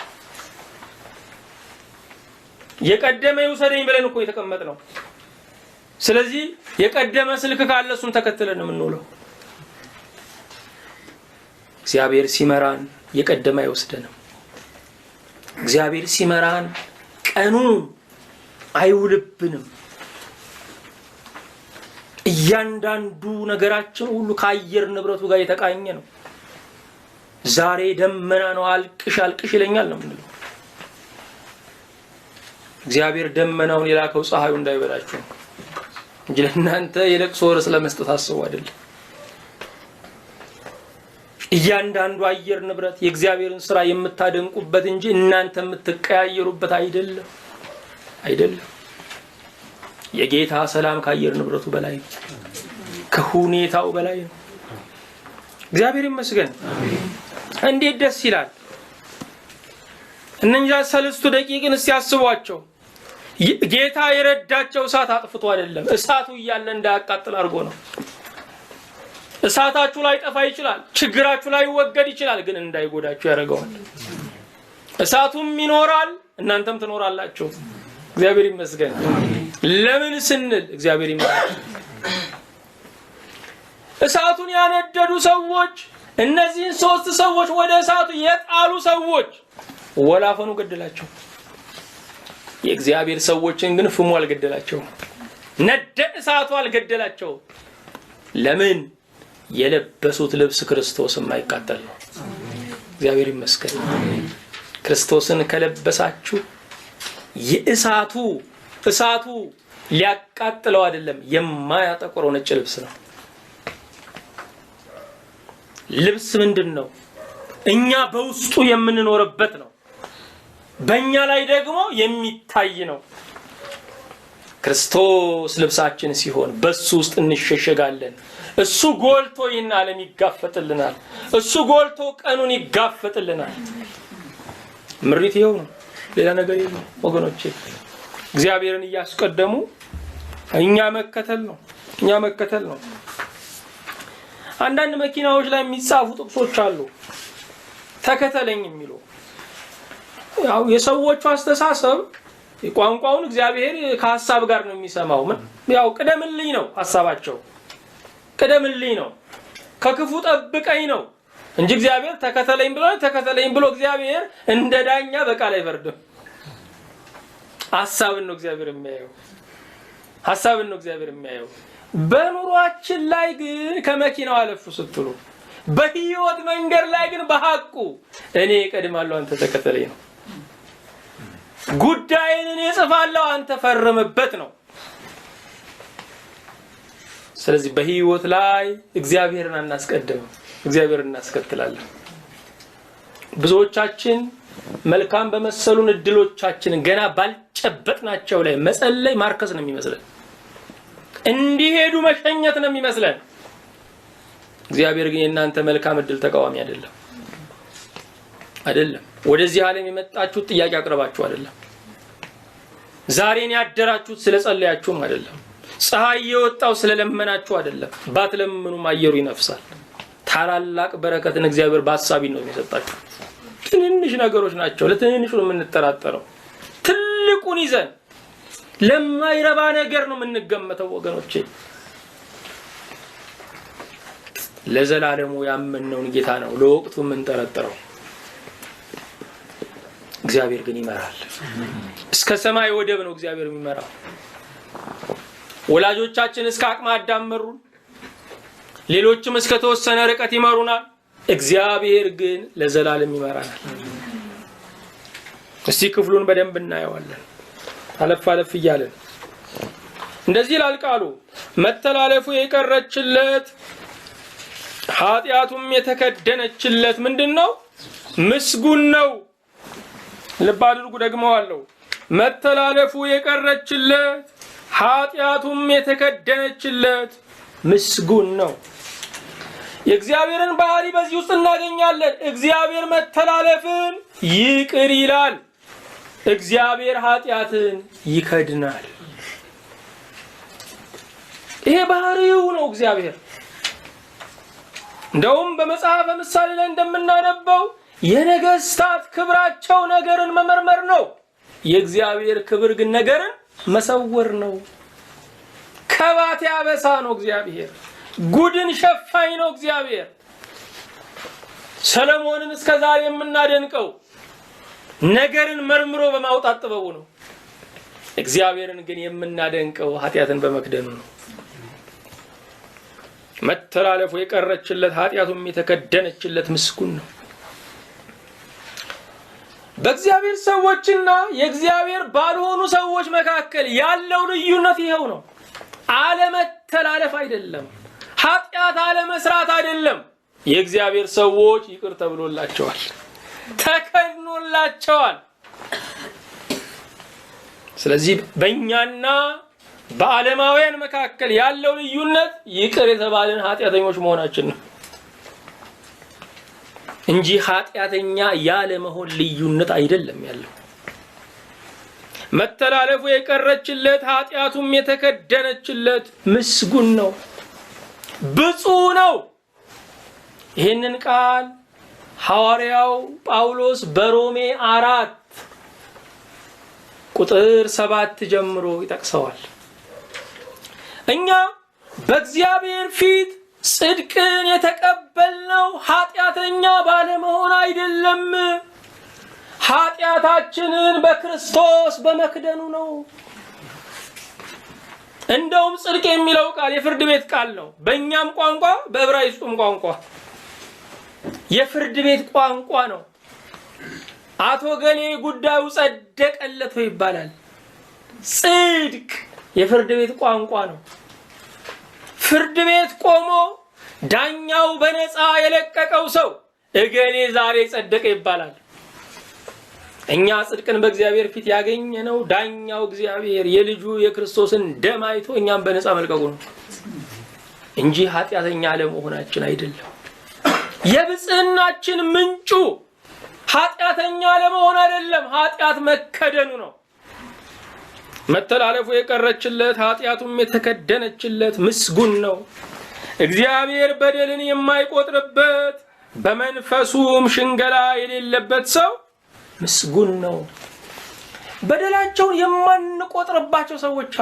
የቀደመ ይውሰደኝ ብለን እኮ የተቀመጥነው ስለዚህ የቀደመ ስልክ ካለ እሱን ተከትለን ነው የምንውለው። እግዚአብሔር ሲመራን የቀደመ አይወስደንም። እግዚአብሔር ሲመራን ቀኑ አይውልብንም። እያንዳንዱ ነገራችን ሁሉ ከአየር ንብረቱ ጋር የተቃኘ ነው። ዛሬ ደመና ነው አልቅሽ አልቅሽ ይለኛል ነው የምንለው። እግዚአብሔር ደመናውን የላከው ፀሐዩ እንዳይበላችሁ እንጂ ለእናንተ የለቅሶ ርዕስ ለመስጠት አስቡ አይደለም። እያንዳንዱ አየር ንብረት የእግዚአብሔርን ስራ የምታደንቁበት እንጂ እናንተ የምትቀያየሩበት አይደለም። የጌታ ሰላም ከአየር ንብረቱ በላይ ነው፣ ከሁኔታው በላይ ነው። እግዚአብሔር ይመስገን። እንዴት ደስ ይላል! እነኛ 3 ደቂቃን ሲያስቧቸው ጌታ የረዳቸው እሳት አጥፍቶ አይደለም፣ እሳቱ እያለ እንዳያቃጥል አድርጎ ነው። እሳታችሁ ላይ ጠፋ ይችላል፣ ችግራችሁ ላይ ወገድ ይችላል፣ ግን እንዳይጎዳችሁ ያደርገዋል። እሳቱም ይኖራል፣ እናንተም ትኖራላችሁ። እግዚአብሔር ይመስገን። ለምን ስንል እግዚአብሔር ይመስገን። እሳቱን ያነደዱ ሰዎች፣ እነዚህን 3 ሰዎች ወደ እሳቱ የጣሉ ሰዎች ወላፈኑ ገደላቸው። የእግዚአብሔር ሰዎችን ግን ፍሙ አልገደላቸው፣ ነደ እሳቱ አልገደላቸው። ለምን? የለበሱት ልብስ ክርስቶስን ማይቃጠል ነው። እግዚአብሔር ይመስገን። ክርስቶስን ከለበሳችሁ እሳቱ ሊያቃጥለው አይደለም፣ የማያጠቁረው ነጭ ልብስ ነው። ልብስ ምንድነው? እኛ በውስጡ የምንኖርበት ነው። በእኛ ላይ ደግሞ የሚታይ ነው። ክርስቶስ ልብሳችን ሲሆን በሱ ውስጥ እንሸሸጋለን። እሱ ጎልቶ ይህን ዓለም ይጋፈጥልናል። እሱ ጎልቶ ቀኑን ይጋፈጥልናል። ምሪት ይኸው ነው፣ ሌላ ነገር የለም ወገኖቼ። እግዚአብሔርን እያስቀደሙ እኛ መከተል ነው። አንዳንድ መኪናዎች ላይ የሚጻፉ ጥቅሶች አሉ ተከተለኝ የሚሉ። ያው የሰዎቹ አስተሳሰብ ቋንቋውን እግዚአብሔር ከሐሳብ ጋር ነው የሚሰማው። ያው ቅደምልኝ ነው ሐሳባቸው፣ ቅደምልኝ ነው፣ ከክፉ ጠብቀኝ ነው እንጂ እግዚአብሔር ተከተለኝ ብሎ እግዚአብሔር እንደ ዳኛ በቃል አይፈርድም። ሐሳብን ነው እግዚአብሔር የሚያየው። በኑሯችን ላይ ግን ከመኪናው አለፉ ስትሉ፣ በህይወት መንገድ ላይ ግን በሐቁ እኔ እቀድማለሁ አንተ ተከተለኝ ነው። ጉዳይን እኔ እጽፋለሁ አንተ ፈርምበት ነው። ስለዚህ በህይወት ላይ እግዚአብሔርን አናስቀድምም፣ እግዚአብሔርን እናስከትላለን። ብዙዎቻችን መልካም በመሰሉን እድሎቻችንን ገና ባልጨበጥናቸው ላይ መጸለይ ማርከስ ነው የሚመስለን፣ እንዲሄዱ መሸኘት ነው የሚመስለን። እግዚአብሔር ግን የእናንተ መልካም እድል ተቃዋሚ አይደለም። ወደዚህ ዓለም የመጣችሁት ጥያቄ አቅርባችሁ አይደለም። ዛሬን ያደራችሁት ስለጸለያችሁም አይደለም። ፀሐይ የወጣው ስለለመናችሁ አይደለም። ባትለምኑም አየሩ ይነፍሳል። ታላላቅ በረከትን እግዚአብሔር በሐሳቢ ነው የሚሰጣችሁ። ትንንሽ ነገሮች ናቸው፣ ለትንንሹ ነው የምንጠራጠረው። ትልቁን ይዘን ለማይረባ ነገር ነው የምንገመተው ወገኖቼ። ለዘላለሙ ያመነውን ጌታ ነው ለወቅቱ የምንጠረጥረው። እግዚአብሔር ግን ይመራል። እስከ ሰማይ ወደብ ነው እግዚአብሔር የሚመራው። ወላጆቻችን እስከ አቅመ አዳም መሩን፣ ሌሎችም እስከ ተወሰነ ርቀት ይመሩናል። እግዚአብሔር ግን ለዘላለም ይመራናል። እስቲ ክፍሉን በደንብ እናየዋለን። አለፍ እያለን እንደዚህ ይላል ቃሉ። መተላለፉ የቀረችለት ኃጢአቱም የተከደነችለት ምንድነው? ምስጉን ነው። ልብ አድርጉ፣ ደግመዋለሁ። መተላለፉ የቀረችለት ኃጢአቱም የተከደነችለት ምስጉን ነው። የእግዚአብሔርን ባህሪ በዚህ ውስጥ እናገኛለን። እግዚአብሔር መተላለፍን ይቅር ይላል፣ እግዚአብሔር ኃጢአትን ይከድናል። ይሄ ባህሪው ነው እግዚአብሔር። እንደውም በመጽሐፈ ምሳሌ ላይ እንደምናነበው የነገስታት ክብራቸው ነገርን መመርመር ነው፣ የእግዚአብሔር ክብር ግን ነገርን መሰወር ነው። ከባት ያበሳ ነው እግዚአብሔር። ጉድን ሸፋኝ ነው እግዚአብሔር። ሰለሞንን እስከዛሬ የምናደንቀው ነገርን መርምሮ በማውጣት ጥበቡ ነው። እግዚአብሔርን ግን የምናደንቀው ኃጢአትን በመክደኑ ነው። መተላለፉ የቀረችለት ኃጢአቱም የተከደነችለት ምስጉን ነው። በእግዚአብሔር ሰዎችና የእግዚአብሔር ባልሆኑ ሰዎች መካከል ያለው ልዩነት ይሄው ነው። አለመተላለፍ አይደለም፣ ኃጢአት አለመስራት አይደለም። የእግዚአብሔር ሰዎች ይቅር ተብሎላቸዋል፣ ተከድኖላቸዋል። ስለዚህ በእኛና በዓለማውያን መካከል ያለው ልዩነት ይቅር የተባለን ኃጢአተኞች መሆናችን ነው እንጂ ኃጢአተኛ ያለ መሆን ልዩነት አይደለም ያለው። መተላለፉ የቀረችለት ኃጢአቱም የተከደነችለት ምስጉን ነው፣ ብፁዕ ነው። ይህንን ቃል ሐዋርያው ጳውሎስ በሮሜ 4 ቁጥር 7 ጀምሮ ይጠቅሰዋል። እኛ በእግዚአብሔር ፊት ጽድቅን የተቀበልነው ኃጢአተኛ ባለመሆን አይደለም፣ ኃጢአታችንን በክርስቶስ በመክደኑ ነው። እንደውም ጽድቅ የሚለው ቃል የፍርድ ቤት ቃል ነው። በእኛም ቋንቋ በዕብራይስጡም ቋንቋ የፍርድ ቤት ቋንቋ ነው። አቶ ገሌ ጉዳዩ ጸደቀለት ይባላል። ጽድቅ የፍርድ ቤት ቋንቋ ነው። ፍርድ ቤት ቆሞ ዳኛው በነፃ የለቀቀው ሰው እገሌ ዛሬ ጸደቀ ይባላል። እኛ ጽድቅን በእግዚአብሔር ፊት ያገኘነው ዳኛው እግዚአብሔር የልጁ የክርስቶስን ደም አይቶ እኛም በነፃ መልቀቁ ነው እንጂ ኃጢአተኛ ለመሆናችን አይደለም። የብጽህናችን ምንጩ ኃጢአተኛ ለመሆን አይደለም፣ ኃጢአት መከደኑ ነው። መተላለፉ የቀረችለት ኃጢአቱም የተከደነችለት ምስጉን ነው። እግዚአብሔር በደልን የማይቆጥርበት በመንፈሱም ሽንገላ የሌለበት ሰው ምስጉን ነው። በደላቸውን የማንቆጥርባቸው ሰዎች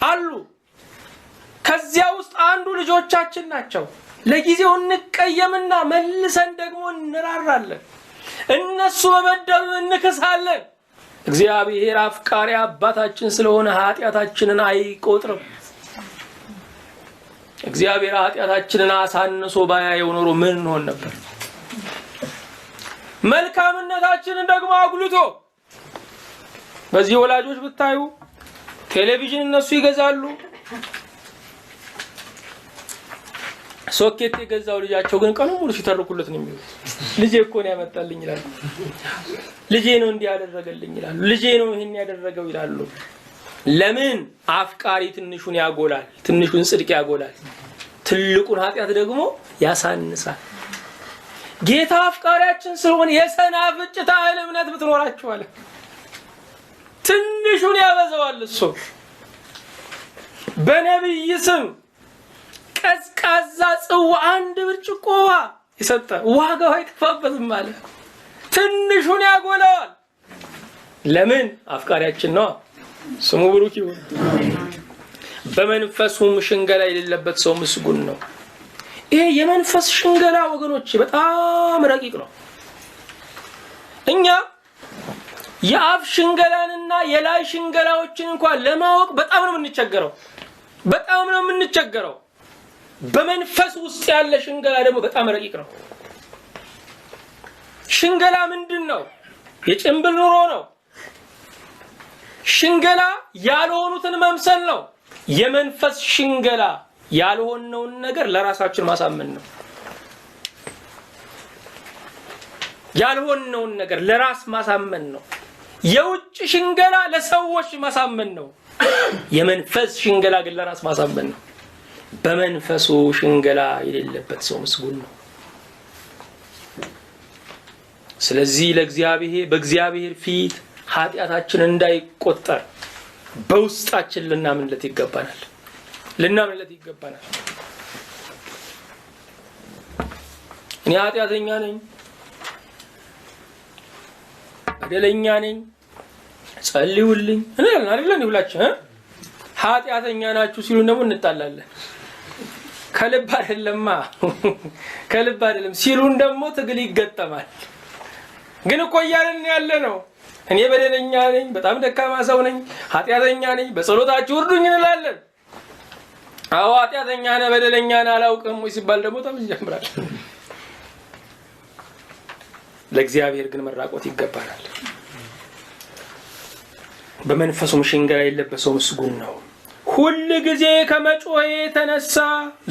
አሉ። ከዚያ ውስጥ አንዱ ልጆቻችን ናቸው። ለጊዜው እንቀየምና መልሰን ደግሞ እንራራለን። እነሱ በበደሉ እንክሳለን። እግዚአብሔር አፍቃሪ አባታችን ስለሆነ ኃጢአታችንን አይቆጥርም። እግዚአብሔር ኃጢአታችንን አሳንሶ ባያየው ኖሮ ምን እንሆን ነበር? መልካምነታችንን ደግሞ አጉልቶ በዚህ ወላጆች ብታዩ ቴሌቪዥን እነሱ ይገዛሉ። ሶኬት የገዛው ልጃቸው ግን ቀኑ ሙሉ ሲተርኩለት ነው የሚሉት። ልጄ እኮ ነው ያመጣልኝ ይላሉ። ልጄ ነው እንዲህ ያደረገልኝ ይላሉ። ልጄ ነው ይሄን ያደረገው ይላሉ። ለምን? አፍቃሪ ትንሹን ያጎላል፣ ትንሹን ጽድቅ ያጎላል፣ ትልቁን ኃጢአት ደግሞ ያሳንሳል። ጌታ አፍቃሪያችን ስለሆነ የሰናፍጭ ታህል እምነት ብትኖራችሁ አለ ትንሹን ያበዛዋል። እሱ በነብይ ስም ቀዝቃዛ ጽዋ አንድ ብርጭቆ ውሃ ይሰጣ ዋጋው አይጠፋበትም አለ። ትንሹን ያጎላዋል። ለምን? አፍቃሪያችን ነው። ስሙ ብሩክ ይሁን። በመንፈሱም ሽንገላ የሌለበት ሰው ምስጉን ነው። ይሄ የመንፈስ ሽንገላ ወገኖች በጣም ረቂቅ ነው። እኛ የአፍ ሽንገላንና የላይ ሽንገላዎችን እንኳን ለማወቅ በጣም ነው የምንቸገረው። በመንፈስ ውስጥ ያለ ሽንገላ ደግሞ በጣም ረቂቅ ነው። ሽንገላ ምንድን ነው? የጭንብል ኑሮ ነው። ሽንገላ ያልሆኑትን መምሰል ነው። የመንፈስ ሽንገላ ያልሆነውን ነገር ለራሳችን ማሳመን ነው። ያልሆነውን ነገር ለራስ ማሳመን ነው። የውጭ ሽንገላ ለሰዎች ማሳመን ነው። የመንፈስ ሽንገላ ግን ለራስ ማሳመን ነው። በመንፈሱ ሽንገላ የሌለበት ሰው ምስጉን ነው። ስለዚህ በእግዚአብሔር ፊት ኃጢአታችን እንዳይቆጠር በውስጣችን ልናምንለት ይገባናል። እኔ ኃጢአተኛ ነኝ፣ በደለኛ ነኝ፣ ጸልዩልኝ እንላለን አይደል? ሁላችን ኃጢአተኛ ናችሁ ሲሉ ደግሞ እንጣላለን። ከልብ አይደለማ ከልብ አይደለም ሲሉን ደግሞ ትግል ይገጠማል። ግን እኮ እያልን ያለ ነው እኔ በደለኛ ነኝ፣ በጣም ደካማ ሰው ነኝ፣ ኃጢአተኛ ነኝ፣ በጸሎታችሁ እርዱኝ እንላለን። አዎ ኃጢአተኛ ነህ በደለኛ ነህ አላውቅም ወይ ሲባል ደግሞ ተም ይጀምራል። ለእግዚአብሔር ግን መራቆት ይገባናል። በመንፈሱም ሽንገላ የለበሰው ምስጉን ነው። ሁል ጊዜ ከመጮሄ የተነሳ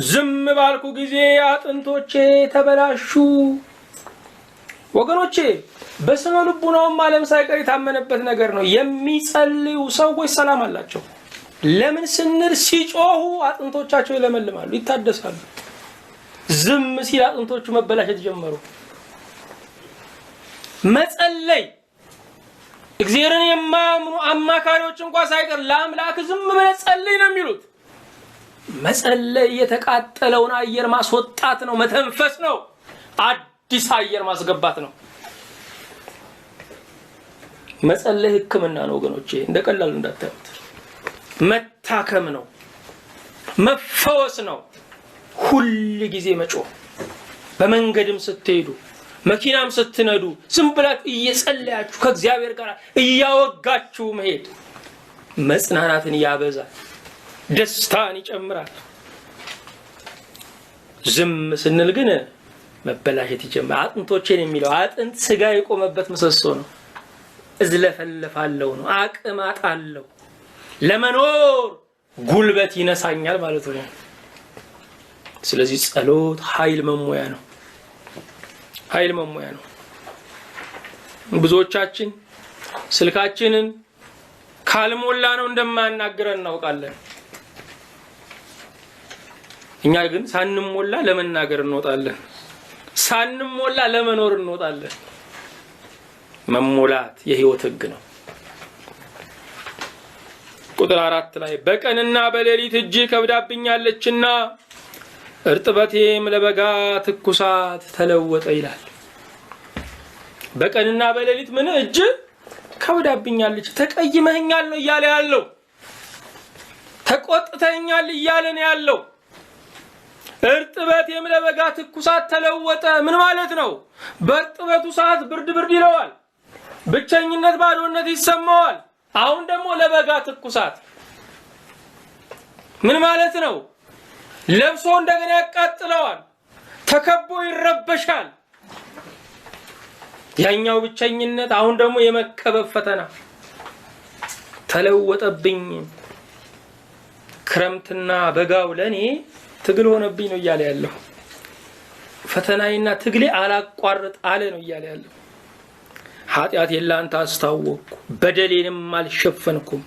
ዝም ባልኩ ጊዜ አጥንቶቼ ተበላሹ። ወገኖቼ በስነ ልቡናውም ዓለም ሳይቀር የታመነበት ነገር ነው። የሚጸልዩ ሰዎች ሰላም አላቸው። ለምን ስንል ሲጮሁ አጥንቶቻቸው ይለመልማሉ፣ ይታደሳሉ። ዝም ሲል አጥንቶቹ መበላሸት ጀመሩ። መጸለይ እግዚአብሔርን የማያምኑ አማካሪዎች እንኳን ሳይቀር ለአምላክ ዝም ብለህ ጸልይ ነው የሚሉት። መጸለይ የተቃጠለውን አየር ማስወጣት ነው፣ መተንፈስ ነው፣ አዲስ አየር ማስገባት ነው። መጸለይ ሕክምና ነው ወገኖቼ፣ እንደቀላል እንዳታዩት። መታከም ነው፣ መፈወስ ነው። ሁል ጊዜ መጮህ፣ በመንገድም ስትሄዱ መኪናም ስትነዱ ዝም ብላችሁ እየጸለያችሁ ከእግዚአብሔር ጋር እያወጋችሁ መሄድ መጽናናትን ያበዛል፣ ደስታን ይጨምራል። ዝም ስንል ግን መበላሸት ይጀምራል። አጥንቶቼን የሚለው አጥንት ስጋ የቆመበት ምሰሶ ነው። እዝለፈለፋለሁ ነው፣ አቅም አጣለሁ፣ ለመኖር ጉልበት ይነሳኛል ማለት ነው። ስለዚህ ጸሎት ኃይል መሞያ ነው፣ ኃይል መሞያ ነው። ብዙዎቻችን ስልካችንን ካልሞላ ነው እንደማናገረን እናውቃለን። እኛ ግን ሳንሞላ ለመናገር እንወጣለን፣ ሳንሞላ ለመኖር እንወጣለን። መሞላት የህይወት ህግ ነው። ቁጥር 4 ላይ በቀንና በሌሊት እጅ ከብዳብኛለችና እርጥበቴም ለበጋ ትኩሳት ተለወጠ ይላል። በቀንና በሌሊት ምን እጅ ከብዳብኛለች፣ ተቀይመኛል ነው እያለ ያለው፣ ተቆጥተኛል እያለ ነው ያለው። እርጥበቴም ለበጋ ትኩሳት ተለወጠ ምን ማለት ነው? በእርጥበቱ ሰዓት ብርድ ብርድ ይለዋል፣ ብቸኝነት ባዶነት ይሰማዋል። አሁን ደግሞ ለበጋ ትኩሳት ምን ማለት ነው? ለብሶ እንደገና ያቃጥለዋል፣ ተከቦ ይረበሻል። ያኛው ብቸኝነት፣ አሁን ደግሞ የመከበብ ፈተና ተለወጠብኝ። ክረምትና በጋው ለኔ ትግል ሆነብኝ ነው እያለ ያለው። ፈተናዬና ትግሌ አላቋርጥ አለ ነው እያለ ያለው። ኃጢአቴን ላንተ አስታወቅኩ፣ በደሌንም አልሸፈንኩም፣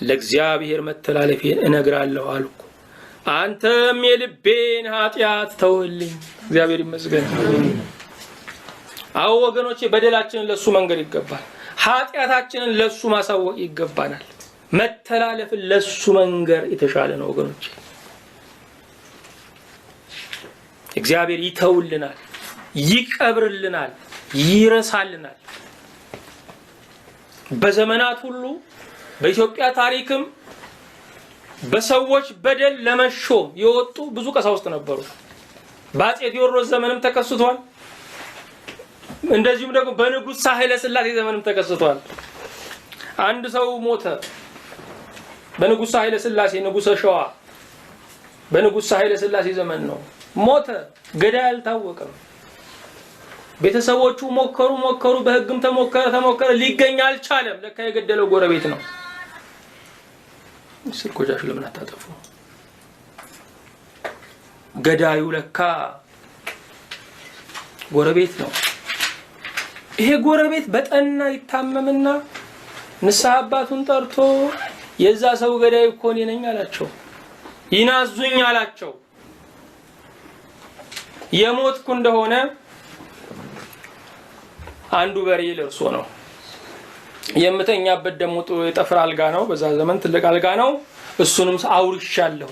ለእግዚአብሔር መተላለፌን እነግራለሁ አልኩ። አንተም የልቤን ኃጢአት ተውልኝ። እግዚአብሔር ይመስገን። አዎ ወገኖቼ በደላችንን ለሱ መንገር ይገባል። ኃጢአታችንን ለሱ ማሳወቅ ይገባናል። መተላለፍን ለሱ መንገር የተሻለ ነው ወገኖቼ። እግዚአብሔር ይተውልናል፣ ይቀብርልናል፣ ይረሳልናል። በዘመናት ሁሉ በኢትዮጵያ ታሪክም በሰዎች በደል ለመሾም የወጡ ብዙ ቀሳውስት ነበሩ። በአፄ ቴዎድሮስ ዘመንም ተከስቷል። እንደዚሁም ደግሞ በንጉሥ ኃይለ ሥላሴ ዘመንም ተከስቷል። አንድ ሰው ሞተ። በንጉሥ ኃይለ ሥላሴ ንጉሠ ሸዋ በንጉሥ ኃይለ ሥላሴ ዘመን ነው ሞተ። ገዳይ አልታወቀም። ቤተሰቦቹ ሞከሩ፣ በህግም ተሞከረ፣ ሊገኝ አልቻለም። ለካ የገደለው ጎረቤት ነው። ስልኮቻችሁ ለምን አታጠፉ? ገዳዩ ለካ ጎረቤት ነው። ይሄ ጎረቤት በጠና ይታመምና ንስሐ አባቱን ጠርቶ የዛ ሰው ገዳይ እኮ እኔ ነኝ አላቸው። ይናዙኝ አላቸው። የሞትኩ እንደሆነ አንዱ በሬ ለርሶ ነው የምተኛበት፣ ደግሞ የጠፍር አልጋ ነው፣ በዛ ዘመን ትልቅ አልጋ ነው። እሱንም አውርሻለሁ።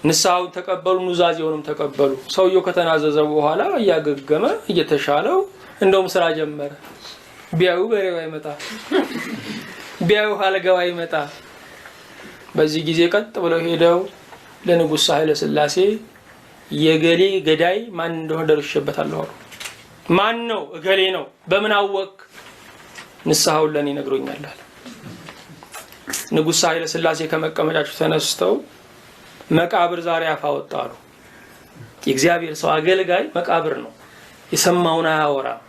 ንስሐውን ተቀበሉ፣ ኑዛዜውንም ተቀበሉ። ሰውየው ከተናዘዘ በኋላ እያገገመ እየተሻለው እንደውም ስራ ጀመረ። ቢያዩ በሬው አይመጣ፣ ቢያዩ አልጋው አይመጣ። በዚህ ጊዜ ቀጥ ብለው ሄደው ለንጉሥ ኃይለ ሥላሴ የገሌ ገዳይ ማን እንደሆነ ደርሼበታለሁ አሉ። ማን ነው? እገሌ ነው። በምን አወቅ? ንስሐውን ለኔ ነግሮኛል አለ። ንጉሥ ኃይለ ሥላሴ ከመቀመጫቸው ተነስተው መቃብር ዛሬ አፍ አወጣሉ። የእግዚአብሔር ሰው አገልጋይ መቃብር ነው። የሰማውን አያወራም።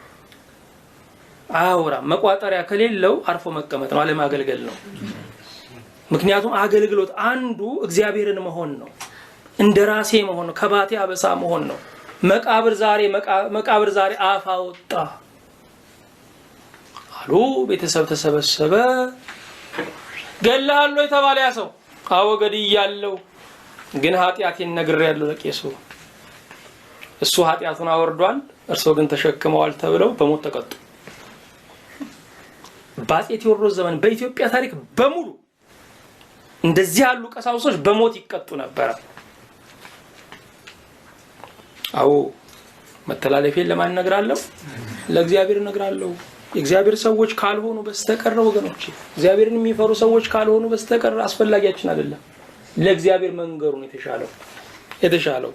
መቋጠሪያ ከሌለው አርፎ መቀመጥ ነው፣ አለማገልገል ነው። ምክንያቱም አገልግሎት አንዱ እግዚአብሔርን መሆን ነው፣ እንደራሴ መሆን ነው፣ ከባቴ አበሳ መሆን ነው። መቃብር ዛሬ አፍ አወጣ አሉ። ቤተሰብ ተሰበሰበ። ገለሃሉ የተባለ ያ ሰው አዎ ገድያለሁ፣ ግን ኃጢአቴን ነግሬያለሁ ለቄሱ። እሱ ኃጢአቱን አወርዷል፣ እርሶ ግን ተሸክመዋል ተብለው በሞት ተቀጡ። በአፄ ቴዎድሮስ ዘመን በኢትዮጵያ ታሪክ በሙሉ እንደዚህ ያሉ ቀሳውሶች በሞት ይቀጡ ነበር። አዎ መተላለፌን ለማን ነግራለሁ? ለእግዚአብሔር ነግራለሁ። የእግዚአብሔር ሰዎች ካልሆኑ በስተቀር ወገኖች፣ እግዚአብሔርን የሚፈሩ ሰዎች ካልሆኑ በስተቀር አስፈላጊያችን አይደለም። ለእግዚአብሔር መንገሩ ነው የተሻለው።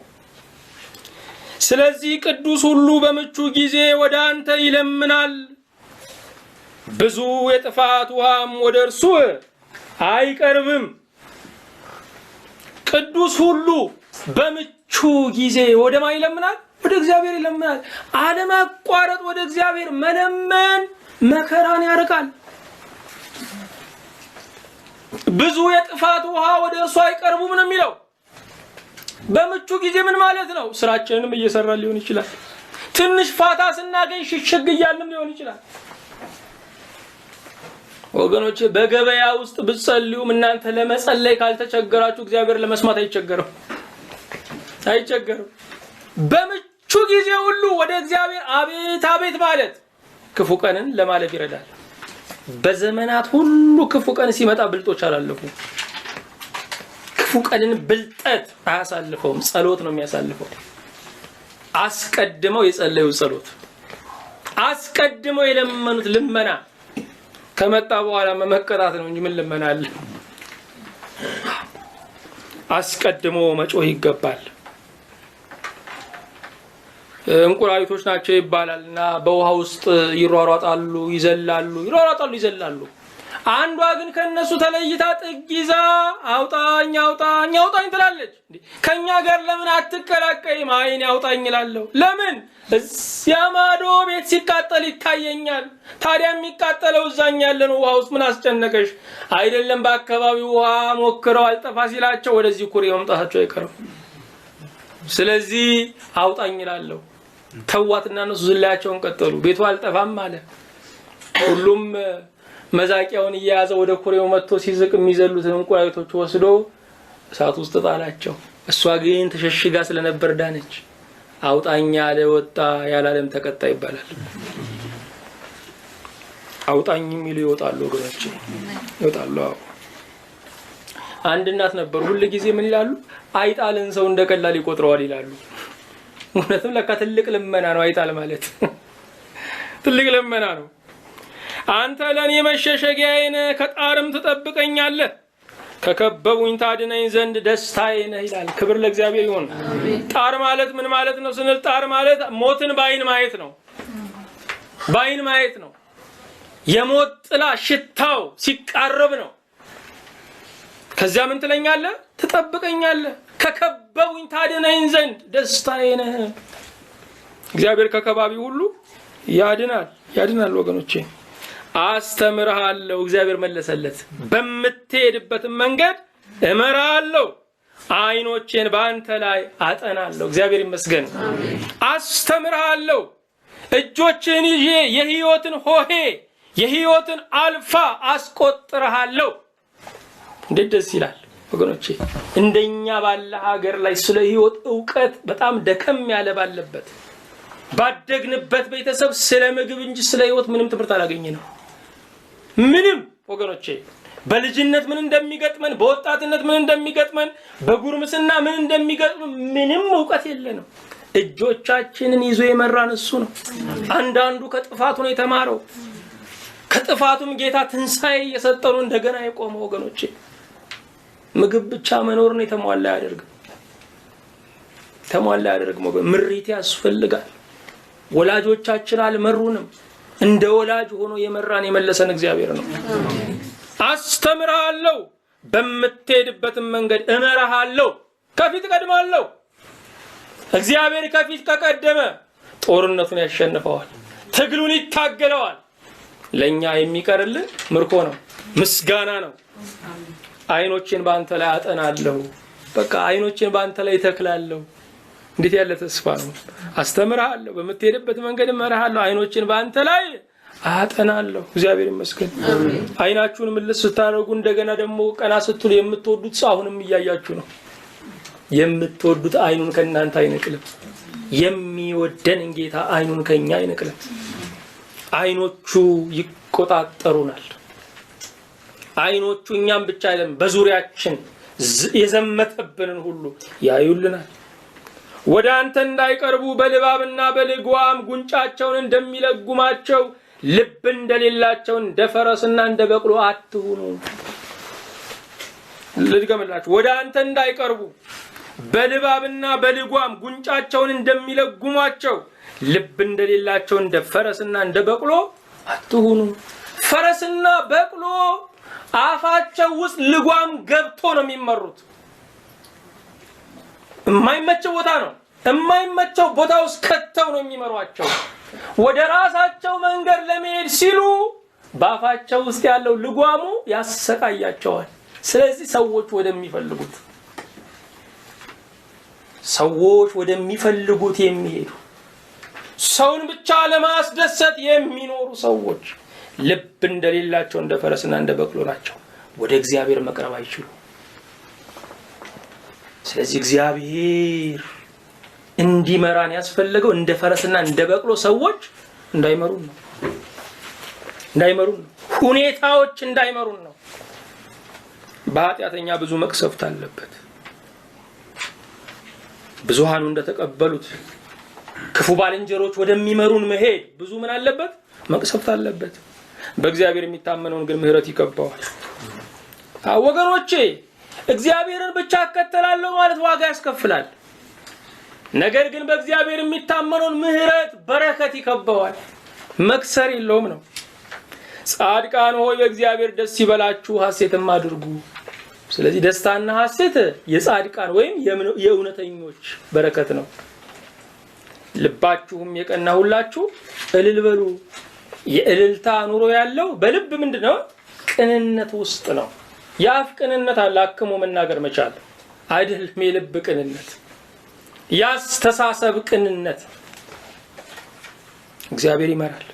ስለዚህ ቅዱስ ሁሉ በምቹ ጊዜ ወደ አንተ ይለምናል፣ ብዙ የጥፋት ውሃም ወደ እርሱ አይቀርብም። ቅዱስ ሁሉ በምቹ ጊዜ ወደ ማን ይለምናል? ወደ እግዚአብሔር ይለምናል። አለማቋረጥ ወደ እግዚአብሔር መለመን መከራን ያርቃል። ብዙ የጥፋት ውሃ ወደ እርሱ አይቀርቡም ነው የሚለው። በምቹ ጊዜ ምን ማለት ነው? ስራችንንም እየሰራን ሊሆን ይችላል። ትንሽ ፋታ ስናገኝ ሽሽግ እያልንም ሊሆን ይችላል። ወገኖቼ በገበያ ውስጥ ብትጸልዩም እናንተ ለመጸለይ ካልተቸገራችሁ እግዚአብሔር ለመስማት አይቸገርም። በምቹ ጊዜ ሁሉ ወደ እግዚአብሔር አቤት አቤት ማለት ክፉ ቀንን ለማለፍ ይረዳል። በዘመናት ሁሉ ክፉ ቀን ሲመጣ ብልጦች አላለፉ። ክፉ ቀንን ብልጠት አያሳልፈውም፣ ጸሎት ነው የሚያሳልፈው። አስቀድመው የጸለዩት ጸሎት፣ አስቀድመው የለመኑት ልመና ከመጣ በኋላ መመቀጣት ነው እንጂ ምን ልመና አለ? አስቀድሞ መጮህ ይገባል። እንቁራሪቶች ናቸው ይባላልና በውሃ ውስጥ ይሯሯጣሉ፣ ይዘላሉ። አንዷ ግን ከነሱ ተለይታ ጥግ ይዛ አውጣኝ ትላለች። ከኛ ጋር ለምን አትቀላቀይም? አይን ያውጣኝ እላለሁ። ለምን? እዚያ ማዶ ቤት ሲቃጠል ይታየኛል። ታዲያ የሚቃጠለው እዛኛ ያለን ውሃ ውስጥ ምን አስጨነቀሽ? አይደለም በአካባቢው ውሃ ሞክረው አልጠፋ ሲላቸው ወደዚህ ኩሬ መምጣታቸው አይቀርም። ስለዚህ አውጣኝ እላለሁ። ተዋትና እነሱ ዝላያቸውን ቀጠሉ። ቤቱ አልጠፋም አለ። ሁሉም መዛቂያውን እየያዘ ወደ ኩሬው መጥቶ ሲዝቅ የሚዘሉትን እንቁራሪቶች ወስዶ እሳት ውስጥ ጣላቸው። እሷ ግን ተሸሽጋ ስለነበር ዳነች። አውጣኝ ያለ ወጣ፣ ያላለም ተቀጣ ይባላል። አውጣኝ የሚሉ ይወጣሉ ወገኖቼ፣ ይወጣሉ። አንድ እናት ነበሩ። ሁሉ ጊዜ ምን ይላሉ? አይጣልን ሰው እንደቀላል ይቆጥረዋል ይላሉ። እውነትም ለካ ትልቅ ልመና ነው አይጣል ማለት። ትልቅ ልመና ነው። አንተ ለኔ መሸሸጊያዬ ነህ፣ ከጣርም ትጠብቀኛለህ፣ ከከበቡኝ ታድነኝ ዘንድ ደስታዬ ነህ ይላል። ክብር ለእግዚአብሔር ይሁን። ጣር ማለት ምን ማለት ነው ስንል፣ ጣር ማለት ሞትን በአይን ማየት ነው። በአይን ማየት ነው። የሞት ጥላ ሽታው ሲቃረብ ነው። ከዚያ ምን ትለኛለህ? ትጠብቀኛለህ፣ ከከበቡኝ ታድነኝ ዘንድ ደስታዬ ነህ። እግዚአብሔር ከከባቢ ሁሉ ያድናል ወገኖቼ። አስተምርሃለሁ፣ እግዚአብሔር መለሰለት። በምትሄድበት መንገድ እመራለሁ፣ አይኖቼን በአንተ ላይ አጠናለሁ። እግዚአብሔር ይመስገን። አስተምርሃለሁ፣ እጆችን ይዤ የሕይወትን ሆሄ የሕይወትን አልፋ አስቆጥርሃለሁ። እንዴት ደስ ይላል ወገኖቼ! እንደኛ ባለ ሀገር ላይ ስለ ሕይወት ዕውቀት በጣም ደከም ያለ ባለበት ባደግንበት ቤተሰብ ስለ ምግብ እንጂ ስለ ሕይወት ምንም ትምህርት አላገኘንም። ምንም ወገኖቼ፣ በልጅነት ምን እንደሚገጥመን፣ በወጣትነት ምን እንደሚገጥመን፣ በጉርምስና ምን እንደሚገጥመን ምንም ዕውቀት የለንም። እጆቻችንን ይዞ የመራን እሱ ነው። አንዳንዱ ከጥፋቱ ነው የተማረው። ከጥፋቱም ጌታ ትንሣኤ እየሰጠኑ እንደገና የቆመው ወገኖቼ። ምግብ ብቻ መኖር ነው የተሟላ ያደርግ ምሪት ያስፈልጋል። ወላጆቻችን አልመሩንም። እንደ ወላጅ ሆኖ የመራን የመለሰን እግዚአብሔር ነው። አስተምርሃለሁ፣ በምትሄድበት መንገድ እመራሃለሁ፣ ከፊት ቀድማለሁ። እግዚአብሔር ከፊት ከቀደመ ጦርነቱን ያሸንፈዋል፣ ትግሉን ይታገለዋል። ለኛ የሚቀርልን ምርኮ ነው፣ ምስጋና ነው። አይኖችን በአንተ ላይ አጠናለሁ፣ በቃ አይኖችን በአንተ ላይ ተክላለሁ። እንዴት ያለ ተስፋ ነው! አስተምርሃለሁ፣ በምትሄድበት መንገድ እመራሃለሁ፣ አይኖችን በአንተ ላይ አጠናለሁ። እግዚአብሔር ይመስገን። አይናችሁን ምልስ ስታደርጉ እንደገና ደግሞ ቀና ስትሉ የምትወዱት ሰው አሁንም እያያችሁ ነው። የምትወዱት አይኑን ከእናንተ አይነቅልም። የሚወደን ጌታ አይኑን ከኛ አይነቅልም። አይኖቹ ይቆጣጠሩናል። አይኖቹ እኛም ብቻ አይደለም በዙሪያችን የዘመተብንን ሁሉ ያዩልናል። ወደ አንተ እንዳይቀርቡ በልባብና በልጓም ጉንጫቸውን እንደሚለጉማቸው ልብ እንደሌላቸው እንደ ፈረስና እንደ በቅሎ አትሁኑ። ልድገምላችሁ። ወደ አንተ እንዳይቀርቡ በልባብና በልጓም ጉንጫቸውን እንደሚለጉማቸው ልብ እንደሌላቸው እንደ ፈረስና እንደ በቅሎ አትሁኑ። ፈረስና በቅሎ አፋቸው ውስጥ ልጓም ገብቶ ነው የሚመሩት። የማይመቸው ቦታ ነው፣ የማይመቸው ቦታ ውስጥ ከተው ነው የሚመሯቸው። ወደ ራሳቸው መንገድ ለመሄድ ሲሉ በአፋቸው ውስጥ ያለው ልጓሙ ያሰቃያቸዋል። ስለዚህ ሰዎች ወደሚፈልጉት የሚሄዱ ሰውን ብቻ ለማስደሰት የሚኖሩ ሰዎች ልብ እንደሌላቸው እንደ ፈረስና እንደ በቅሎ ናቸው። ወደ እግዚአብሔር መቅረብ አይችሉም። ስለዚህ እግዚአብሔር እንዲመራን ያስፈልገው እንደ ፈረስና እንደ በቅሎ ሰዎች እንዳይመሩን ነው። ሁኔታዎች እንዳይመሩን ነው። በኃጢአተኛ ብዙ መቅሰፍት አለበት። ብዙሃኑ እንደተቀበሉት ክፉ ባልንጀሮች ወደሚመሩን መሄድ ብዙ ምን አለበት? መቅሰፍት አለበት። በእግዚአብሔር የሚታመነውን ግን ምህረት ይቀበዋል። ወገኖቼ እግዚአብሔርን ብቻ እከተላለሁ ማለት ዋጋ ያስከፍላል። ነገር ግን በእግዚአብሔር የሚታመነውን ምህረት በረከት ይከበዋል፣ መክሰር የለውም ነው። ጻድቃን ሆይ በእግዚአብሔር ደስ ይበላችሁ ሐሴትም አድርጉ። ስለዚህ ደስታና ሐሴት የጻድቃን ወይም የእውነተኞች በረከት ነው። ልባችሁም የቀና ሁላችሁ እልል በሉ። የእልልታ ኑሮ ያለው በልብ ምንድነው? ቅንነት ውስጥ ነው። የአፍ ቅንነት አላክሞ መናገር መቻል አይደለም። የልብ ቅንነት፣ ያስተሳሰብ ቅንነት እግዚአብሔር ይመራል።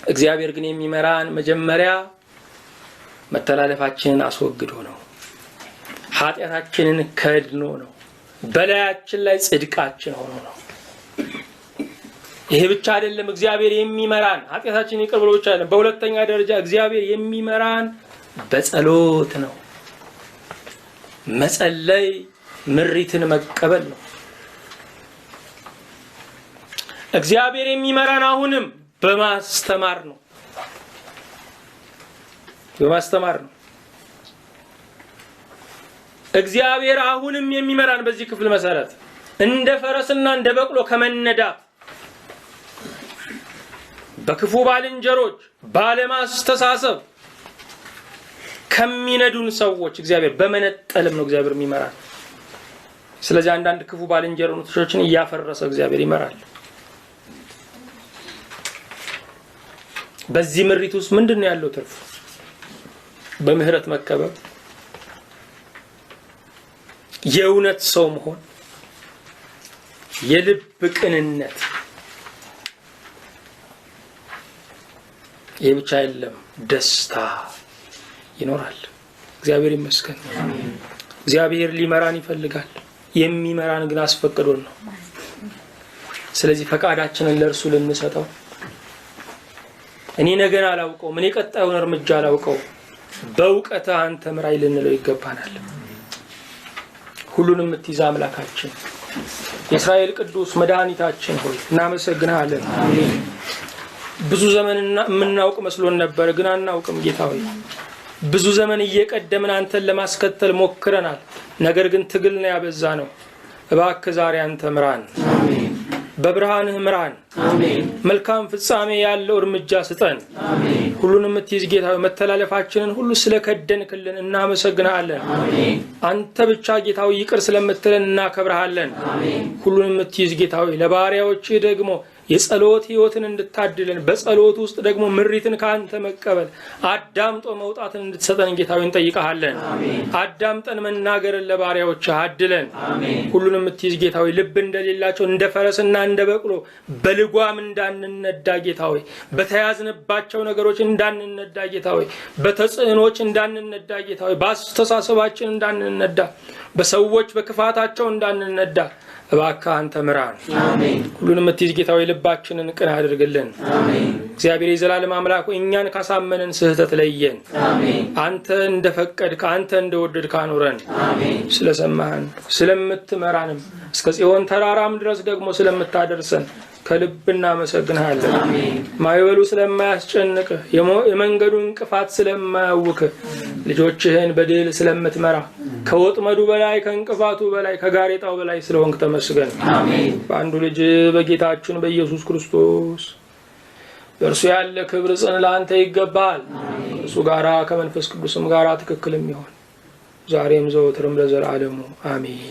እግዚአብሔር ግን የሚመራን መጀመሪያ መተላለፋችንን አስወግዶ ነው። ኃጢአታችንን ከድኖ ነው። በላያችን ላይ ጽድቃችን ሆኖ ነው። ይሄ ብቻ አይደለም። እግዚአብሔር የሚመራን ኃጢአታችንን ይቅር ብሎ ብቻ አይደለም። በሁለተኛ ደረጃ እግዚአብሔር የሚመራን በጸሎት ነው። መጸለይ ምሪትን መቀበል ነው። እግዚአብሔር የሚመራን አሁንም በማስተማር ነው። እግዚአብሔር አሁንም የሚመራን በዚህ ክፍል መሰረት እንደ ፈረስና እንደ በቅሎ ከመነዳት በክፉ ባልንጀሮች ባለማስተሳሰብ ከሚነዱን ሰዎች እግዚአብሔር በመነጠልም ነው እግዚአብሔር የሚመራን። ስለዚህ አንዳንድ ክፉ ባልንጀሮችን እያፈረሰ እግዚአብሔር ይመራል። በዚህ ምሪት ውስጥ ምንድነው ያለው ትርፍ? በምህረት መከበብ፣ የእውነት ሰው መሆን፣ የልብ ቅንነት። ይህ ብቻ አይደለም፣ ደስታ ይኖራል። እግዚአብሔር ይመስገን። እግዚአብሔር ሊመራን ይፈልጋል። የሚመራን ግን አስፈቅዶን ነው። ስለዚህ ፈቃዳችንን ለእርሱ ልንሰጠው፣ እኔ ነገን አላውቀው፣ እኔ ቀጣዩን እርምጃ አላውቀው፣ በእውቀት አንተ ምራይ ልንለው ይገባናል። ሁሉንም የምትይዝ አምላካችን የእስራኤል ቅዱስ መድኃኒታችን ሆይ እናመሰግናለን። ብዙ ዘመን የምናውቅ መስሎን ነበር፣ ግን አናውቅም። ጌታ ሆይ ብዙ ዘመን እየቀደምን አንተን ለማስከተል ሞክረናል። ነገር ግን ትግል ነው ያበዛነው። እባክህ ዛሬ አንተ ምራን። አሜን። በብርሃንህ ምራን። አሜን። መልካም ፍጻሜ ያለው እርምጃ ስጠን። አሜን። ሁሉንም የምትይዝ ጌታ ሆይ መተላለፋችንን ሁሉ ስለከደንክልን እናመሰግናለን። አሜን። አንተ ብቻ ጌታ ሆይ ይቅር ስለምትለን እናከብርሃለን። አሜን። ሁሉንም የምትይዝ ጌታ ሆይ ለባሪያዎችህ ደግሞ የጸሎት ህይወትን እንድታድለን በጸሎት ውስጥ ደግሞ ምሪትን ካንተ መቀበል አዳምጦ መውጣትን እንድትሰጠን ጌታ ሆይ እንጠይቃለን። አሜን። አዳምጠን መናገርን ለባሪያዎች አድለን። አሜን። ሁሉንም የምትይዝ ጌታ ሆይ ልብ እንደሌላቸው እንደ ፈረስና እንደ በቅሎ በልጓም እንዳንነዳ ጌታ ሆይ በተያዝንባቸው ነገሮች እንዳንነዳ ጌታ ሆይ በተጽዕኖች እንዳንነዳ ጌታ ሆይ በአስተሳሰባችን እንዳንነዳ በሰዎች በክፋታቸው እንዳንነዳ እባክህ አንተ ምራን። አሜን። ሁሉንም የምትይዝ ጌታ ሆይ ልባችንን ቅን አድርግልን። አሜን። እግዚአብሔር የዘላለም አምላክ ሆይ እኛን ካሳመነን ስህተት ለየን። አሜን። አንተ እንደፈቀድክ አንተ እንደወደድክ አኑረን። አሜን። ስለሰማህን ስለምትመራንም እስከ ጽዮን ተራራም ድረስ ደግሞ ስለምታደርሰን ከልብ እናመሰግንሃለን። አሜን። ማይበሉ ስለማያስጨንቅህ የመንገዱ እንቅፋት ስለማያውክህ ልጆችህን በድል ስለምትመራ ከወጥመዱ በላይ ከእንቅፋቱ በላይ ከጋሬጣው በላይ ስለሆንክ ተመስገን። አሜን። በአንዱ ልጅ በጌታችን በኢየሱስ ክርስቶስ በእርሱ ያለ ክብር ጽን ለአንተ ይገባል። እርሱ ጋራ ከመንፈስ ቅዱስም ጋራ ትክክልም ይሁን ዛሬም ዘወትርም ለዘላለሙ አሜን።